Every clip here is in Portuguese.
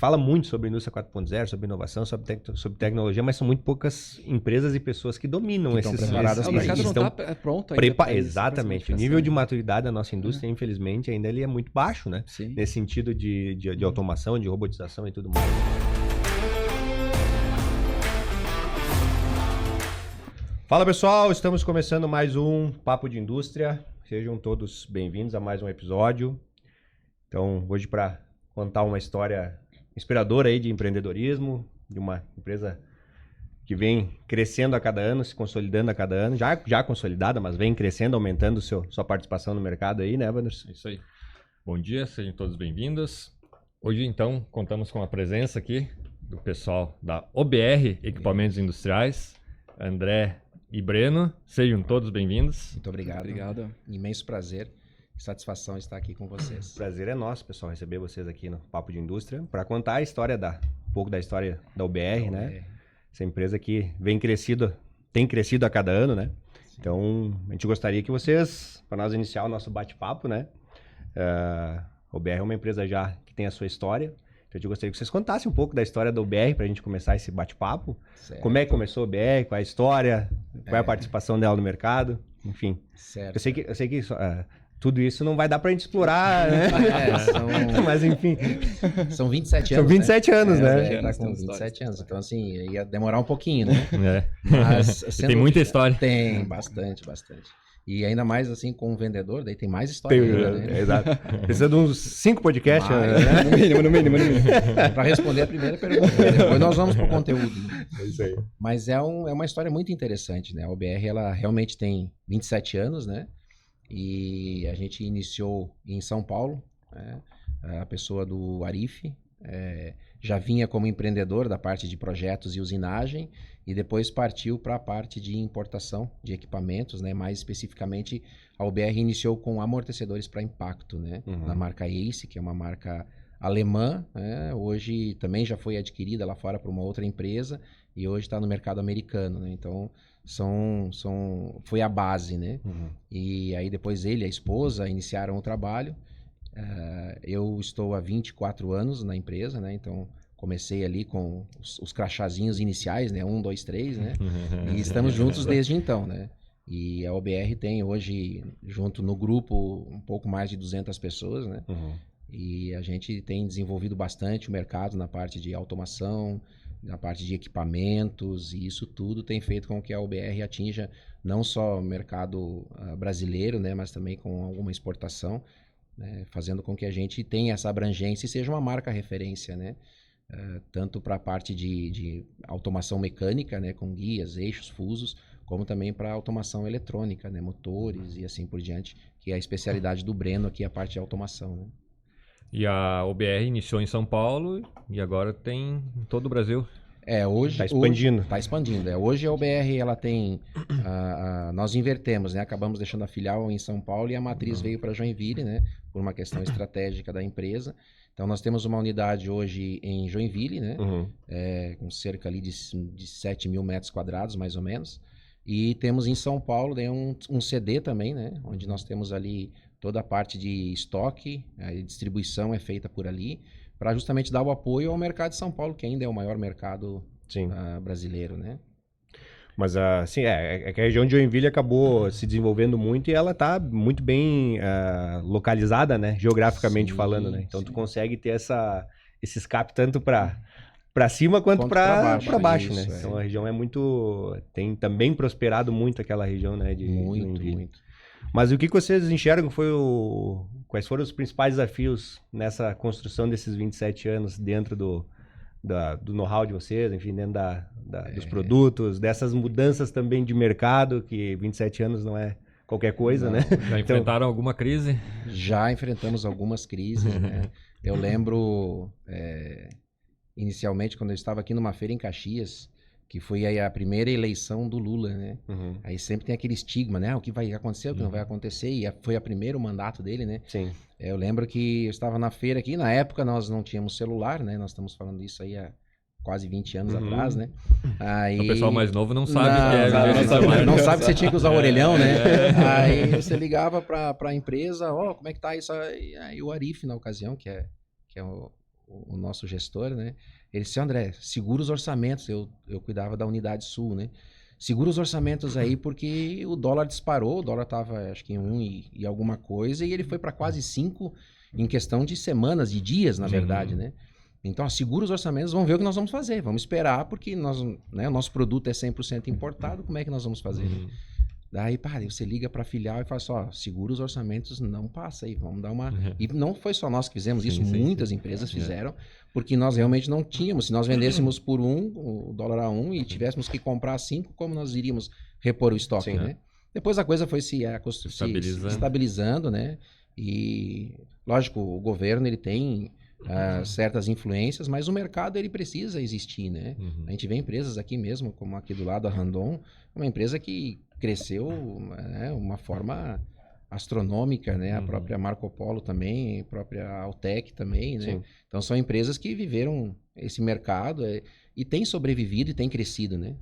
fala muito sobre indústria 4.0, sobre inovação, sobre tecnologia, mas são muito poucas empresas e pessoas que dominam esses... preparadas O mercado não está pronto ainda. Exatamente. O nível de maturidade da nossa indústria, infelizmente, ainda ele é muito baixo, né? Sim. Nesse sentido de automação, de robotização e tudo mais. Fala, pessoal. Estamos começando mais um Papo de Indústria. Sejam todos bem-vindos a mais um episódio. Então, hoje para contar uma história inspiradora aí de empreendedorismo, de uma empresa que vem crescendo a cada ano, se consolidando a cada ano, já consolidada, mas vem crescendo, aumentando sua participação no mercado aí, né, Wanderson? Isso aí. Bom dia, sejam todos bem-vindos. Hoje, então, contamos com a presença aqui do pessoal da OBR Equipamentos Industriais, André e Breno. Sejam todos bem-vindos. Muito obrigado. Obrigado. Imenso prazer. Satisfação estar aqui com vocês. Prazer é nosso, pessoal, receber vocês aqui no Papo de Indústria para contar a história um pouco da história da OBR, né? Essa empresa que tem crescido a cada ano, né? Sim. Então, a gente gostaria que vocês, para nós iniciar o nosso bate-papo, né? A OBR é uma empresa já que tem a sua história. Então, eu gostaria que vocês contassem um pouco da história da OBR para a gente começar esse bate-papo. Como é que começou a OBR, qual é a história, qual é a participação dela no mercado, enfim. Certo. Eu sei que tudo isso não vai dar pra gente explorar, né? Mas enfim. São 27 anos. São 27 anos, né? Tá com 27 anos. Então, assim, ia demorar um pouquinho, né? Mas tem muita história. Tem, bastante. E ainda mais, assim, com o vendedor, daí tem mais história ainda, né? Exato. Precisa de uns 5 podcasts, né? No mínimo. Para responder a primeira pergunta. Depois nós vamos pro conteúdo. É isso aí. Mas é uma história muito interessante, né? A OBR, ela realmente tem 27 anos, né? E a gente iniciou em São Paulo, né? A pessoa do Arif já vinha como empreendedor da parte de projetos e usinagem e depois partiu para a parte de importação de equipamentos, né? Mais especificamente, a OBR iniciou com amortecedores para impacto, né? Na marca Ace, que é uma marca alemã, né? Hoje também já foi adquirida lá fora por uma outra empresa e hoje está no mercado americano, né? Então, foi a base, né? E aí depois ele e a esposa iniciaram o trabalho. Eu estou há 24 anos na empresa, né? Então comecei ali com os crachazinhos iniciais, né? 1, 2, 3, né? E estamos juntos desde então, né? E a OBR tem hoje, junto no grupo, um pouco mais de 200 pessoas, né? E a gente tem desenvolvido bastante o mercado na parte de automação, na parte de equipamentos, e isso tudo tem feito com que a OBR atinja não só o mercado brasileiro, né, mas também com alguma exportação, né, fazendo com que a gente tenha essa abrangência e seja uma marca referência, né, tanto para a parte de automação mecânica, né, com guias, eixos, fusos, como também para automação eletrônica, né, motores e assim por diante, que é a especialidade do Breno aqui, a parte de automação, né. E a OBR iniciou em São Paulo e agora tem em todo o Brasil. Hoje está expandindo. Está expandindo. Hoje a OBR ela tem, nós invertemos, né? Acabamos deixando a filial em São Paulo e a matriz veio para Joinville, né? Por uma questão estratégica da empresa. Então nós temos uma unidade hoje em Joinville, né? Com cerca ali de 7 mil metros quadrados, mais ou menos. E temos em São Paulo um CD também, né? Onde nós temos ali toda a parte de estoque, a distribuição é feita por ali, para justamente dar o apoio ao mercado de São Paulo, que ainda é o maior mercado brasileiro, né? Mas, assim, que a região de Joinville acabou se desenvolvendo muito e ela está muito bem localizada, né? Geograficamente falando, né? Então, tu consegue ter esse escape tanto para cima quanto para baixo, né? Então, a região tem também prosperado muito aquela região, né? De Joinville. Muito. Mas o que vocês enxergam quais foram os principais desafios nessa construção desses 27 anos dentro do know-how de vocês, enfim, dentro dos produtos, dessas mudanças também de mercado, que 27 anos não é qualquer coisa, né? Já enfrentaram alguma crise? Já enfrentamos algumas crises, né? Eu lembro, inicialmente, quando eu estava aqui numa feira em Caxias, que foi aí a primeira eleição do Lula, né? Aí sempre tem aquele estigma, né? O que vai acontecer, o que não vai acontecer, e foi o primeiro mandato dele, né? Sim. Eu lembro que eu estava na feira aqui, na época nós não tínhamos celular, né? Nós estamos falando disso aí há quase 20 anos atrás, né? Aí... O pessoal mais novo não sabe não sabe que você tinha que usar o orelhão, né? Aí você ligava para a empresa, como é que tá isso aí? Aí o Arif, na ocasião, que é o o nosso gestor, né? Ele disse, André, segura os orçamentos. Eu cuidava da unidade sul, né? Segura os orçamentos aí, porque o dólar disparou, o dólar estava acho que em 1 e alguma coisa, e ele foi para quase 5 em questão de semanas, de dias, na verdade, né? Então, segura os orçamentos, vamos ver o que nós vamos fazer. Vamos esperar, porque o nosso produto é 100% importado, como é que nós vamos fazer? Daí, você liga para a filial e fala assim, ó, segura os orçamentos, não passa aí, vamos dar uma... E não foi só nós que fizemos isso, muitas empresas fizeram, porque nós realmente não tínhamos. Se nós vendêssemos por o dólar a 1 e tivéssemos que comprar 5, como nós iríamos repor o estoque, né? Depois a coisa foi se estabilizando, né? E, lógico, o governo, ele tem certas influências, mas o mercado, ele precisa existir, né? A gente vê empresas aqui mesmo, como aqui do lado, a Randon, uma empresa que cresceu, né, uma forma astronômica, né? A própria Marco Polo também, a própria Altec também, né? Sim. Então são empresas que viveram esse mercado e têm sobrevivido e têm crescido, né?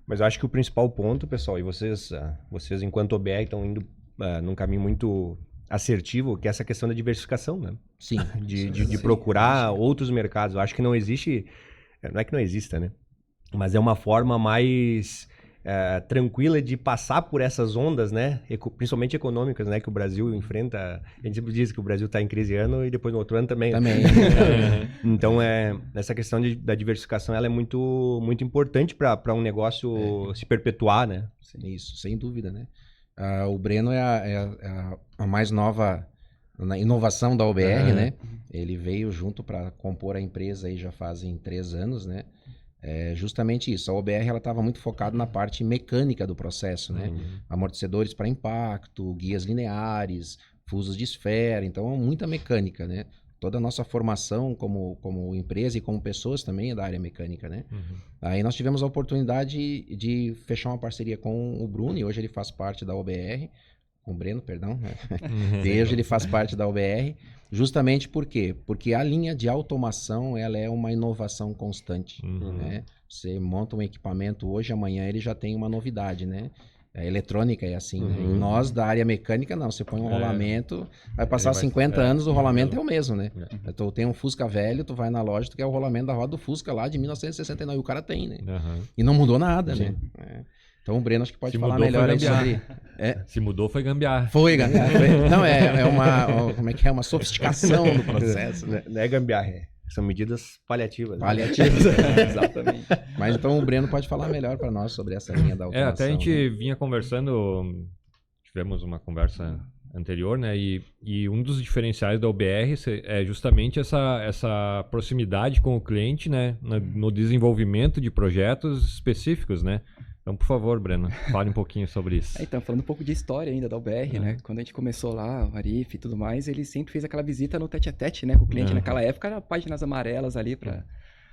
Mas eu acho que o principal ponto, pessoal, e vocês enquanto OBR estão indo num caminho muito assertivo, que é essa questão da diversificação, né? Sim. De procurar outros mercados. Eu acho que não existe, não é que não exista, né? Mas é uma forma mais tranquila de passar por essas ondas, né? Principalmente econômicas, né? Que o Brasil enfrenta. A gente sempre diz que o Brasil está em crise ano e depois no outro ano também. Também. Então, essa questão da diversificação, ela é muito, muito importante para um negócio se perpetuar, né? Isso, sem dúvida, né? O Breno é a mais nova inovação da OBR, né? Ele veio junto para compor a empresa aí já fazem 3 anos, né? Justamente isso. A OBR ela estava muito focada na parte mecânica do processo, né? Amortecedores para impacto, guias lineares, fusos de esfera, então muita mecânica, né? Toda a nossa formação como empresa e como pessoas também é da área mecânica, né? Aí nós tivemos a oportunidade de fechar uma parceria com o Bruno, e hoje ele faz parte da OBR, com o Breno, perdão. E hoje ele faz parte da OBR, justamente por quê? Porque a linha de automação, ela é uma inovação constante, né? Você monta um equipamento hoje, amanhã ele já tem uma novidade, né? A eletrônica é assim, né? E nós da área mecânica não, você põe um rolamento, vai passar 50 anos, o rolamento é o mesmo, né? Tu tem um Fusca velho, tu vai na loja, tu quer o rolamento da roda do Fusca lá de 1969, e o cara tem, né? E não mudou nada, né? Então o Breno acho que pode falar melhor aí sobre... Se mudou, foi gambiarra. Foi gambiarra. Não, é uma... Como é que é? Uma sofisticação do processo. Não é gambiarra, são medidas paliativas. Paliativas, exatamente. Mas então o Breno pode falar melhor para nós sobre essa linha da automação. Até a gente vinha conversando, tivemos uma conversa anterior, né? E um dos diferenciais da OBR é justamente essa proximidade com o cliente, né? No desenvolvimento de projetos específicos, né? Então, por favor, Breno, fale um pouquinho sobre isso. Então, falando um pouco de história ainda da UBR, né? Quando a gente começou lá, o Arif e tudo mais, ele sempre fez aquela visita no tete-a-tete, né? Com o cliente. Naquela época, era páginas amarelas ali para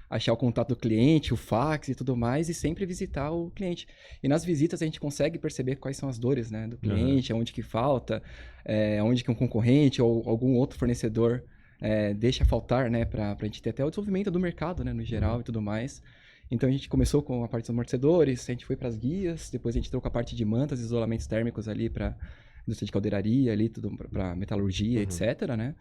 achar o contato do cliente, o fax e tudo mais, e sempre visitar o cliente. E nas visitas a gente consegue perceber quais são as dores, né? Do cliente, onde que falta, onde que um concorrente ou algum outro fornecedor deixa faltar, né? Para a gente ter até o desenvolvimento do mercado, né? No geral e tudo mais. Então a gente começou com a parte dos amortecedores, a gente foi para as guias, depois a gente entrou com a parte de mantas e isolamentos térmicos ali para indústria de caldeiraria, ali tudo para metalurgia, etc, né?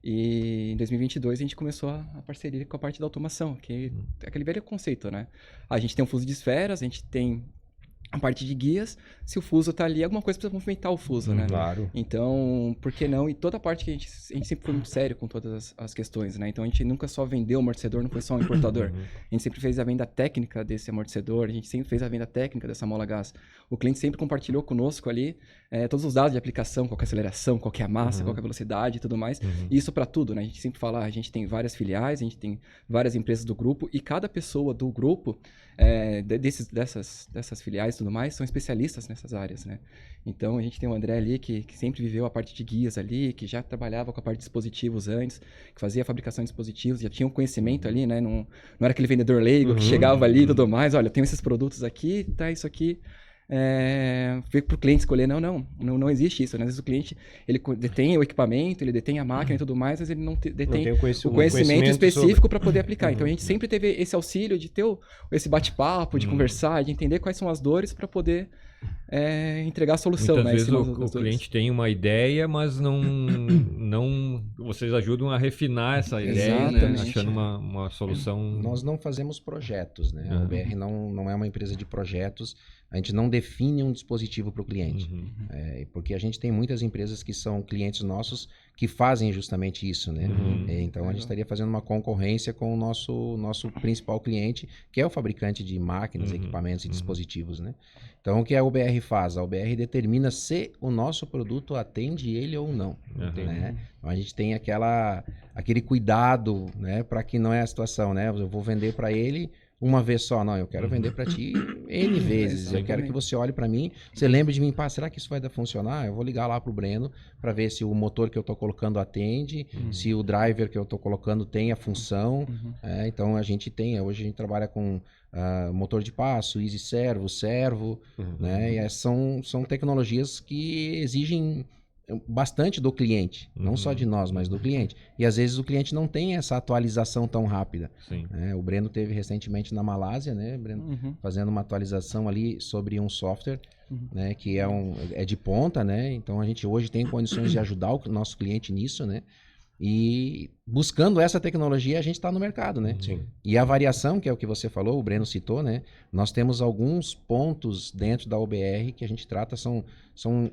E em 2022 a gente começou a parceria com a parte da automação, que é aquele velho conceito, né? A gente tem um fuso de esferas, a gente tem a parte de guias, se o fuso tá ali, alguma coisa precisa movimentar o fuso, né? Claro. Então, por que não? E toda a parte que a gente sempre foi muito sério com todas as questões, né? Então, a gente nunca só vendeu o amortecedor, não foi só um importador. A gente sempre fez a venda técnica desse amortecedor, a gente sempre fez a venda técnica dessa mola gás. O cliente sempre compartilhou conosco ali todos os dados de aplicação, qual que é a aceleração, qual que é a massa, qual que é a velocidade e tudo mais. E isso para tudo, né? A gente sempre fala, a gente tem várias filiais, a gente tem várias empresas do grupo e cada pessoa do grupo, dessas filiais e tudo mais, são especialistas nessas áreas, né? Então, a gente tem o André ali, que sempre viveu a parte de guias ali, que já trabalhava com a parte de dispositivos antes, que fazia a fabricação de dispositivos, já tinha um conhecimento ali, né? Não era aquele vendedor leigo que chegava ali e tudo mais, olha, eu tenho esses produtos aqui, tá, isso aqui... Fica para o cliente escolher, não existe isso, né? Às vezes o cliente, ele detém o equipamento, ele detém a máquina e tudo mais, mas ele não detém o conhecimento específico para poder aplicar. Então a gente sempre teve esse auxílio de ter esse bate-papo, de conversar, de entender quais são as dores para poder entregar a solução, Muitas né? vezes em cima o dos dois. cliente tem uma ideia, mas não vocês ajudam a refinar essa ideia, né? Exatamente. Achando uma solução. Nós não fazemos projetos, né? A Uhum. OBR não é uma empresa de projetos. A gente não define um dispositivo para o cliente. Uhum. Porque a gente tem muitas empresas que são clientes nossos que fazem justamente isso, né? Uhum. Então a gente estaria fazendo uma concorrência com o nosso principal cliente, que é o fabricante de máquinas, Uhum. equipamentos e dispositivos, né? Então o que a OBR faz? A OBR determina se o nosso produto atende ele ou não. Uhum. Né? Então a gente tem aquele cuidado, né, para que não é a situação, né? Eu vou vender para ele uma vez só, não, eu quero vender para ti N vezes, eu quero que você olhe para mim, você lembre de mim, pá, será que isso vai funcionar? Eu vou ligar lá pro Breno para ver se o motor que eu tô colocando atende, se o driver que eu tô colocando tem a função. Então hoje a gente trabalha com motor de passo, Easy Servo, né? E são tecnologias que exigem bastante do cliente, não só de nós, mas do cliente. E às vezes o cliente não tem essa atualização tão rápida. Sim. O Breno teve recentemente na Malásia, né, Breno, fazendo uma atualização ali sobre um software, né, que é de ponta, né? Então a gente hoje tem condições de ajudar o nosso cliente nisso, né? E buscando essa tecnologia, a gente está no mercado, né? Sim. E a variação, que é o que você falou, o Breno citou, né? Nós temos alguns pontos dentro da OBR que a gente trata, são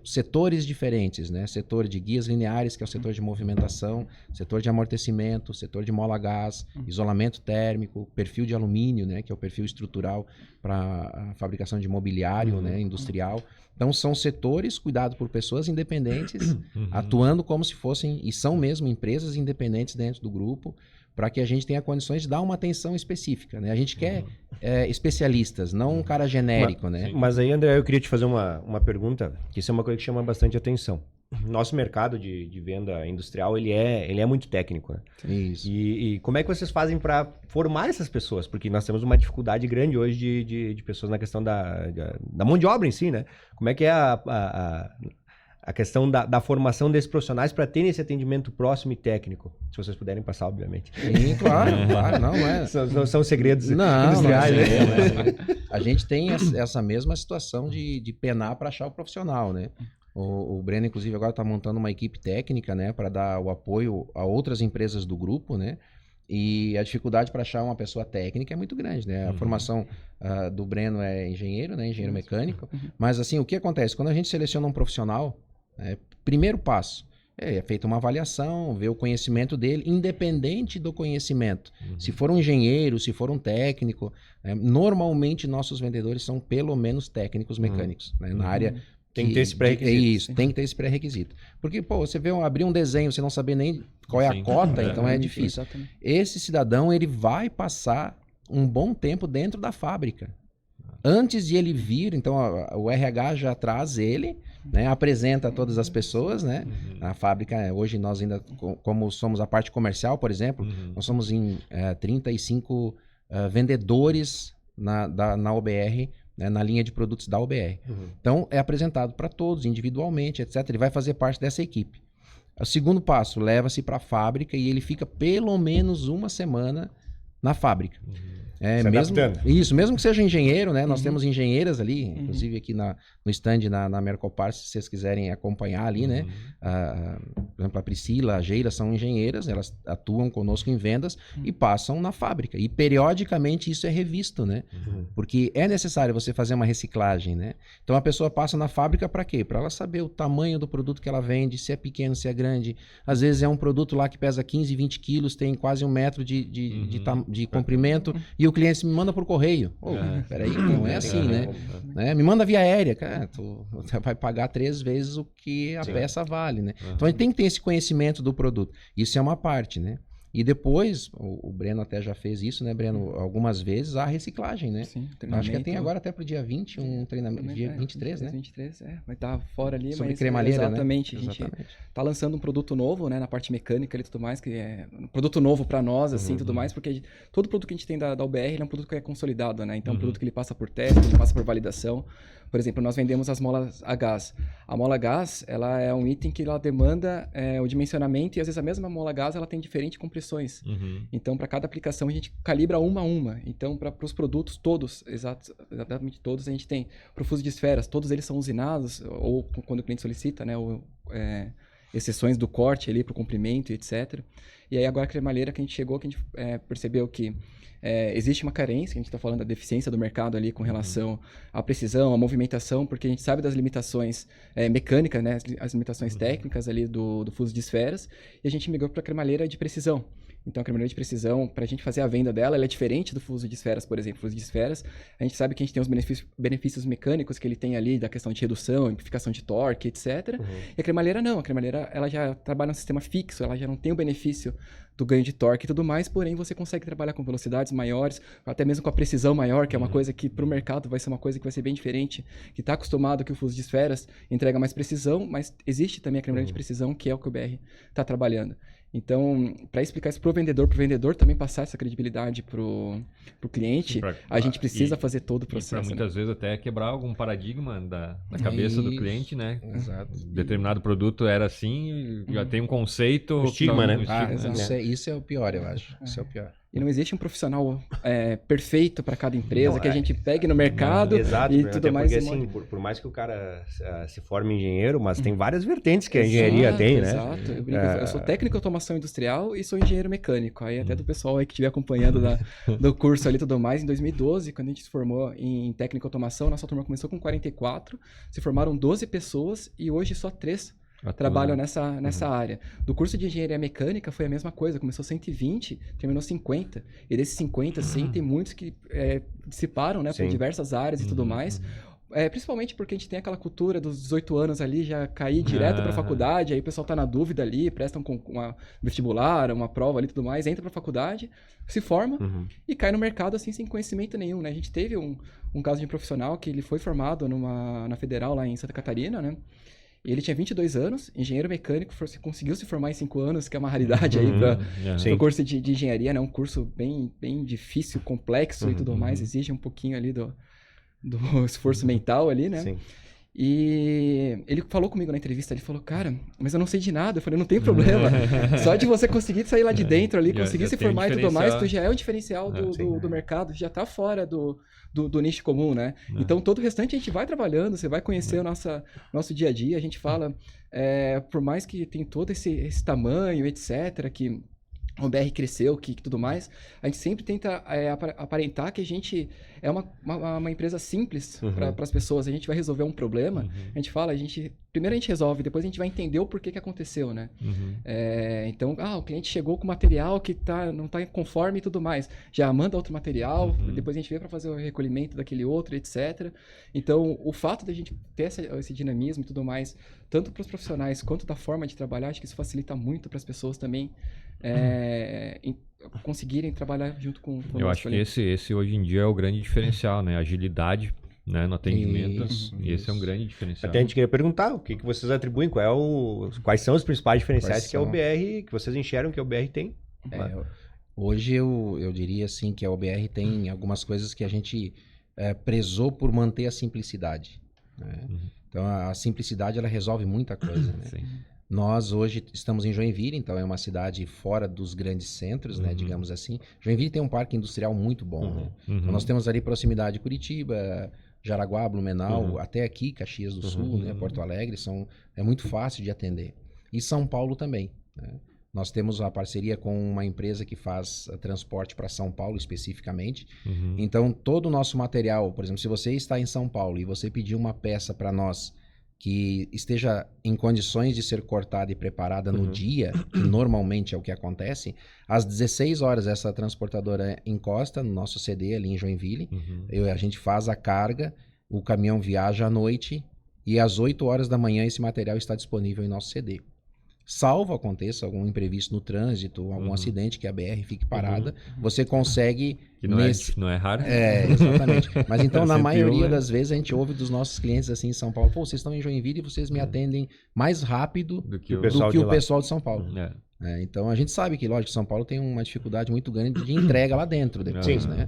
setores diferentes, né? Setor de guias lineares, que é o setor de movimentação, setor de amortecimento, setor de mola a gás, isolamento térmico, perfil de alumínio, né? Que é o perfil estrutural para a fabricação de mobiliário, né? Industrial. Então, são setores cuidados por pessoas independentes, atuando como se fossem, e são mesmo empresas independentes dentro do grupo, para que a gente tenha condições de dar uma atenção específica, né? A gente quer especialistas, não um cara genérico, né? Mas aí, André, eu queria te fazer uma pergunta, que isso é uma coisa que chama bastante atenção. Nosso mercado de venda industrial, ele é muito técnico, né? Isso. E como é que vocês fazem para formar essas pessoas? Porque nós temos uma dificuldade grande hoje de pessoas na questão da mão de obra em si, né? Como é que é a questão da formação desses profissionais para terem esse atendimento próximo e técnico? Se vocês puderem passar, obviamente. Sim, claro, não é. São segredos Não, industriais, não, né? A gente tem essa mesma situação de penar para achar o profissional, né? O Breno, inclusive, agora está montando uma equipe técnica, né, para dar o apoio a outras empresas do grupo, né? E a dificuldade para achar uma pessoa técnica é muito grande, né? A formação do Breno é engenheiro, né? Engenheiro mecânico. Mas, assim, o que acontece? Quando a gente seleciona um profissional, primeiro passo, é feita uma avaliação, ver o conhecimento dele, independente do conhecimento. Se for um engenheiro, se for um técnico, normalmente nossos vendedores são pelo menos técnicos mecânicos, né? Na área... Tem que ter esse pré-requisito. Isso, tem que ter esse pré-requisito. Porque, pô, você abrir um desenho, você não saber nem qual é a cota, então é difícil. Exatamente. Esse cidadão, ele vai passar um bom tempo dentro da fábrica. Antes de ele vir, então o RH já traz ele, né, apresenta a todas as pessoas, né? A fábrica, hoje nós ainda, como somos a parte comercial, por exemplo, nós somos em 35 vendedores na OBR, né, na linha de produtos da OBR. Então, é apresentado para todos, individualmente, etc. Ele vai fazer parte dessa equipe. O segundo passo, leva-se para a fábrica e ele fica pelo menos uma semana na fábrica. Mesmo que seja engenheiro, né? Nós temos engenheiras ali, inclusive aqui no stand na Mercopar, se vocês quiserem acompanhar ali, né? Por exemplo, a Priscila, a Geira são engenheiras, elas atuam conosco em vendas e passam na fábrica. E periodicamente isso é revisto, né? Porque é necessário você fazer uma reciclagem, né? Então a pessoa passa na fábrica para quê? Para ela saber o tamanho do produto que ela vende, se é pequeno, se é grande. Às vezes é um produto lá que pesa 15, 20 quilos, tem quase 1 metro de comprimento e o cliente me manda por correio. Peraí, não é assim, né? Me manda via aérea. Cara, tu vai pagar 3 vezes o que a peça vale, né? Então a gente tem que ter esse conhecimento do produto. Isso é uma parte, né? E depois, o Breno até já fez isso, né, Breno? Algumas vezes a reciclagem, né? Sim, acho que tem agora até pro dia 20 um treinamento, dia 23, né? 23, vai estar fora ali, sobre mas cremalheira, exatamente, né? A gente tá lançando um produto novo, né, na parte mecânica e tudo mais, que é um produto novo para nós, assim, tudo mais, porque todo produto que a gente tem da UBR é um produto que é consolidado, né? Então, é um produto que ele passa por teste, ele passa por validação. Por exemplo, nós vendemos as molas a gás. A mola a gás, ela é um item que ela demanda o dimensionamento e às vezes a mesma mola a gás, ela tem diferente impressões. Uhum. Então, para cada aplicação, a gente calibra uma a uma. Então, para os produtos todos, exatamente todos, a gente tem para o fuso de esferas, todos eles são usinados, ou quando o cliente solicita, né? Exceções do corte ali para o comprimento, etc. E aí agora a cremalheira que a gente chegou, que a gente percebeu que existe uma carência, que a gente está falando da deficiência do mercado ali com relação à precisão, à movimentação, porque a gente sabe das limitações mecânicas, né, as limitações técnicas ali do fuso de esferas, e a gente migrou para a cremalheira de precisão. Então, a cremalheira de precisão, para a gente fazer a venda dela, ela é diferente do fuso de esferas, por exemplo. O fuso de esferas, a gente sabe que a gente tem os benefícios mecânicos que ele tem ali, da questão de redução, amplificação de torque, etc. E a cremalheira não. A cremalheira, ela já trabalha no sistema fixo, ela já não tem o benefício do ganho de torque e tudo mais, porém você consegue trabalhar com velocidades maiores, até mesmo com a precisão maior, que é uma coisa que para o mercado vai ser uma coisa que vai ser bem diferente, que está acostumado que o fuso de esferas entrega mais precisão, mas existe também a cremalheira de precisão, que é o que o BR está trabalhando. Então, para explicar isso para o vendedor também passar essa credibilidade para o cliente, a gente precisa fazer todo o processo. Para muitas vezes até quebrar algum paradigma da cabeça do cliente, né? Exato. Determinado produto era assim, já tem um conceito... Um estigma, né? Isso é o pior, eu acho. Isso é o pior. E não existe um profissional perfeito para cada empresa, que a gente pegue no mercado e tudo mais. Porque assim, por mais que o cara se forme engenheiro, mas tem várias vertentes que a engenharia tem, né? Exato. Eu sou técnico de automação industrial e sou engenheiro mecânico. Aí até do pessoal aí que estiver acompanhando do curso ali e tudo mais, em 2012, quando a gente se formou em técnico de automação, nossa turma começou com 44, se formaram 12 pessoas e hoje só 3 trabalham nessa área. Do curso de engenharia mecânica foi a mesma coisa, começou 120, terminou 50. E desses 50, sim, tem muitos que dissiparam, né, por diversas áreas e tudo mais. Principalmente porque a gente tem aquela cultura dos 18 anos ali, já cair direto para a faculdade, aí o pessoal tá na dúvida ali, prestam com uma vestibular, uma prova ali e tudo mais, entra para a faculdade, se forma e cai no mercado assim sem conhecimento nenhum, né? A gente teve um caso de um profissional que ele foi formado na Federal lá em Santa Catarina, né? Ele tinha 22 anos, engenheiro mecânico, conseguiu se formar em 5 anos, que é uma raridade aí para o curso de engenharia, né? Um curso bem, bem difícil, complexo e tudo mais, exige um pouquinho ali do esforço mental ali, né? Sim. E ele falou comigo na entrevista, ele falou, cara, mas eu não sei de nada. Eu falei, não tem problema. Só de você conseguir sair lá de dentro ali, conseguir se formar e tudo mais, tu já é o diferencial do mercado, já tá fora do nicho comum, né? Então, todo o restante a gente vai trabalhando, você vai conhecer o nosso dia a dia. A gente fala, por mais que tem todo esse tamanho, etc., que o BR cresceu, que tudo mais, a gente sempre tenta aparentar que a gente é uma empresa simples para as pessoas. A gente vai resolver um problema, a gente fala, primeiro a gente resolve, depois a gente vai entender o porquê que aconteceu, né? Então, o cliente chegou com material que não está conforme e tudo mais. Já manda outro material, depois a gente vem para fazer o recolhimento daquele outro, etc. Então, o fato de a gente ter esse dinamismo e tudo mais, tanto para os profissionais quanto da forma de trabalhar, acho que isso facilita muito para as pessoas também conseguirem trabalhar junto com o Eu acho que esse hoje em dia é o grande diferencial, né? Agilidade, né, no atendimento. Esse é um grande diferencial. Até a gente queria perguntar o que vocês atribuem, quais são os principais diferenciais que a OBR, que vocês enxergam que a OBR tem. Hoje eu diria assim que a OBR tem algumas coisas que a gente prezou por manter a simplicidade, né? Então a simplicidade ela resolve muita coisa, né? Sim. Nós hoje estamos em Joinville, então é uma cidade fora dos grandes centros, né, digamos assim. Joinville tem um parque industrial muito bom, né? Então nós temos ali proximidade de Curitiba, Jaraguá, Blumenau, até aqui, Caxias do Sul, né, Porto Alegre, é muito fácil de atender. E São Paulo também, né? Nós temos uma parceria com uma empresa que faz transporte para São Paulo especificamente. Então todo o nosso material, por exemplo, se você está em São Paulo e você pedir uma peça para nós que esteja em condições de ser cortada e preparada no dia, que normalmente é o que acontece, às 16 horas essa transportadora encosta no nosso CD ali em Joinville, a gente faz a carga, o caminhão viaja à noite e às 8 horas da manhã esse material está disponível em nosso CD. Salvo aconteça algum imprevisto no trânsito, algum acidente que a BR fique parada, você consegue... Que não é raro. Exatamente. Mas então, na maioria das vezes, a gente ouve dos nossos clientes assim em São Paulo, vocês estão em Joinville e vocês me atendem mais rápido do que o pessoal de São Paulo. Então, a gente sabe que, lógico, São Paulo tem uma dificuldade muito grande de entrega lá dentro depois, né?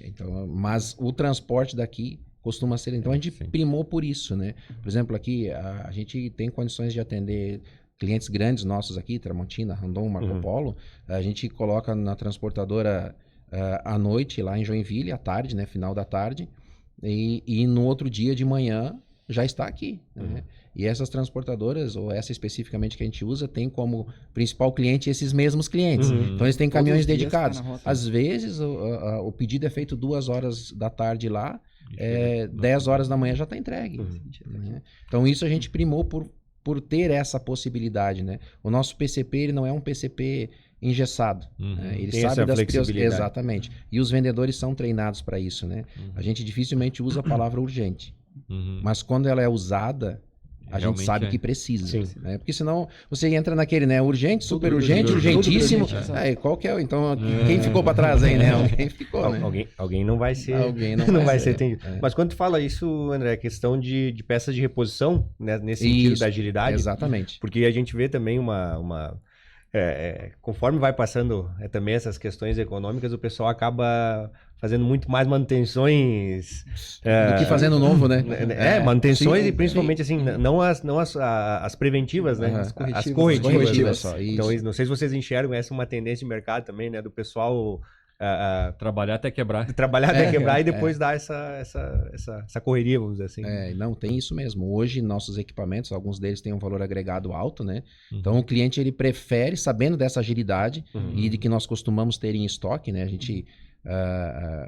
Então, mas o transporte daqui costuma ser... Então, a gente primou por isso, né? Por exemplo, aqui, a gente tem condições de atender clientes grandes nossos aqui, Tramontina, Randon, Marco Polo, a gente coloca na transportadora à noite, lá em Joinville, à tarde, né? Final da tarde, e no outro dia de manhã já está aqui, né? E essas transportadoras, ou essa especificamente que a gente usa, tem como principal cliente esses mesmos clientes. Então eles têm caminhões Todos os dias dedicados. tá na rota. Às vezes o pedido é feito 2 horas da tarde lá, 10 horas da manhã já está entregue. Né? Então isso a gente primou por ter essa possibilidade, né? O nosso PCP, ele não é um PCP engessado. Né? Ele Tem sabe essa das flexibilidade. Exatamente. E os vendedores são treinados para isso, né? A gente dificilmente usa a palavra urgente. Mas quando ela é usada, a gente Realmente sabe é. que precisa. Sim. Né? Porque senão você entra naquele, né? Urgente, super Tudo urgente, urgente, urgentíssimo. tudo urgente, Aí, qual que é? Então, quem ficou para trás aí, né? Alguém ficou, né? Alguém não vai ser, Alguém não vai ser atendido. É. Mas quando tu fala isso, André, é questão de peças de reposição, né, nesse sentido Isso, da agilidade. Exatamente. Porque a gente vê também conforme vai passando também essas questões econômicas, o pessoal acaba fazendo muito mais manutenções. Do que fazendo novo, né? Manutenções sim, e principalmente assim, não as preventivas, né? Aham. As Corretivas. corretivas. Só, Então, isso. não sei se vocês enxergam essa é uma tendência de mercado também, né? Do pessoal Trabalhar até quebrar. trabalhar até quebrar e depois dar essa correria, vamos dizer assim. Não, tem isso mesmo. Hoje, nossos equipamentos, alguns deles têm um valor agregado alto, né? Então, o cliente, ele prefere, sabendo dessa agilidade e de que nós costumamos ter em estoque, né? A gente,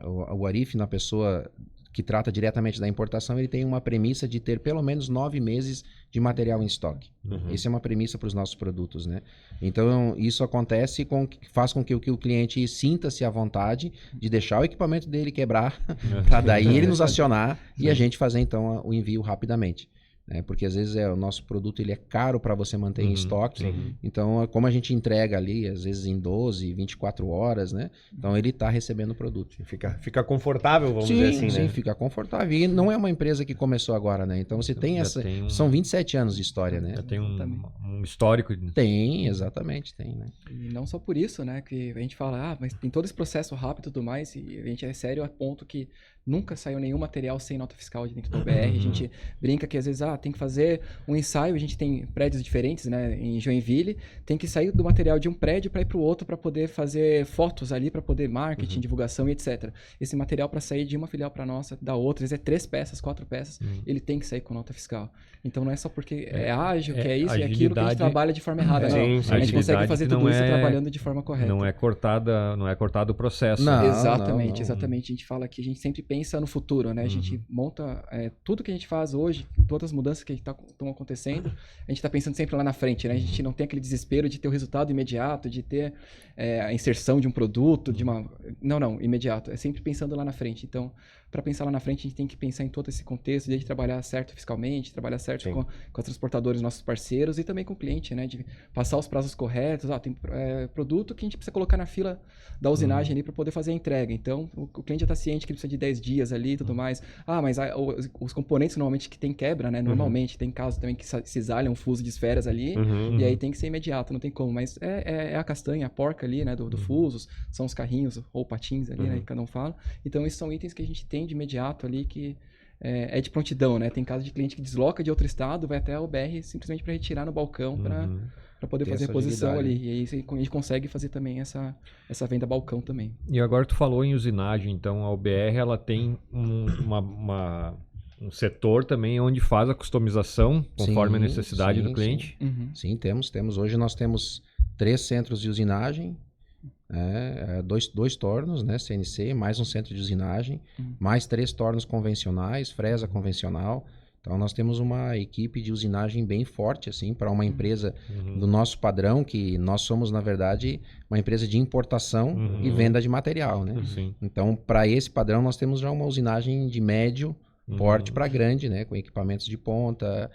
o Arif, na pessoa que trata diretamente da importação, ele tem uma premissa de ter pelo menos 9 meses de material em estoque. Essa é uma premissa para os nossos produtos, né? Então, isso acontece, faz com que o cliente sinta-se à vontade de deixar o equipamento dele quebrar, para daí ele nos acionar e a gente fazer, então, o envio rapidamente. Né? Porque às vezes o nosso produto ele é caro para você manter em estoque. Então, como a gente entrega ali, às vezes em 12, 24 horas, né? Então ele está recebendo o produto. Fica confortável, vamos dizer assim, sim, né? fica confortável. E não é uma empresa que começou agora, né? Então você tem são 27 anos de história, né? Já tem um histórico. Tem, exatamente, tem, né? E não só por isso, né? Que a gente fala, mas tem todo esse processo rápido e tudo mais, e a gente é sério a ponto que nunca saiu nenhum material sem nota fiscal de dentro do BR. A gente brinca que às vezes, tem que fazer um ensaio, a gente tem prédios diferentes, né? Em Joinville, tem que sair do material de um prédio para ir para o outro para poder fazer fotos ali, para poder marketing, divulgação e etc. Esse material para sair de uma filial para nossa, da outra, às vezes é 3 peças, 4 peças, ele tem que sair com nota fiscal. Então não é só porque é ágil, que é isso e aquilo que a gente trabalha de forma errada. Não. A gente consegue fazer tudo isso trabalhando de forma correta. Não é cortado o processo. Não, exatamente, não. exatamente. A gente fala que a gente sempre pensa no futuro, né? A gente monta tudo que a gente faz hoje, todas as mudanças que estão acontecendo, a gente está pensando sempre lá na frente, né? A gente não tem aquele desespero de ter o resultado imediato, de ter a inserção de um produto, de uma... Não, imediato. É sempre pensando lá na frente. Então, para pensar lá na frente, a gente tem que pensar em todo esse contexto, de trabalhar certo fiscalmente, trabalhar certo com os transportadores, nossos parceiros, e também com o cliente, né? De passar os prazos corretos. Tem produto que a gente precisa colocar na fila da usinagem ali para poder fazer a entrega. Então, o cliente já está ciente que ele precisa de 10 dias ali e tudo mais. Mas os componentes normalmente que tem quebra, né? Normalmente tem casos também que cisalham um fuso de esferas ali, e aí tem que ser imediato, não tem como. Mas é a castanha, a porca ali, né? Do fusos, são os carrinhos ou patins ali, né? Que cada um fala. Então, esses são itens que a gente tem de imediato ali que é de prontidão, né? Tem caso de cliente que desloca de outro estado, vai até a UBR simplesmente para retirar no balcão para poder fazer a reposição ali. E aí a gente consegue fazer também essa venda balcão também. E agora tu falou em usinagem, então a UBR ela tem um setor também onde faz a customização conforme a necessidade do cliente. Sim, temos. Hoje nós temos 3 centros de usinagem, dois tornos, né, CNC, mais um centro de usinagem, mais 3 tornos convencionais, fresa convencional. Então nós temos uma equipe de usinagem bem forte assim para uma empresa do nosso padrão, que nós somos na verdade uma empresa de importação e venda de material, né? Então para esse padrão nós temos já uma usinagem de médio porte para grande, né, com equipamentos de ponta,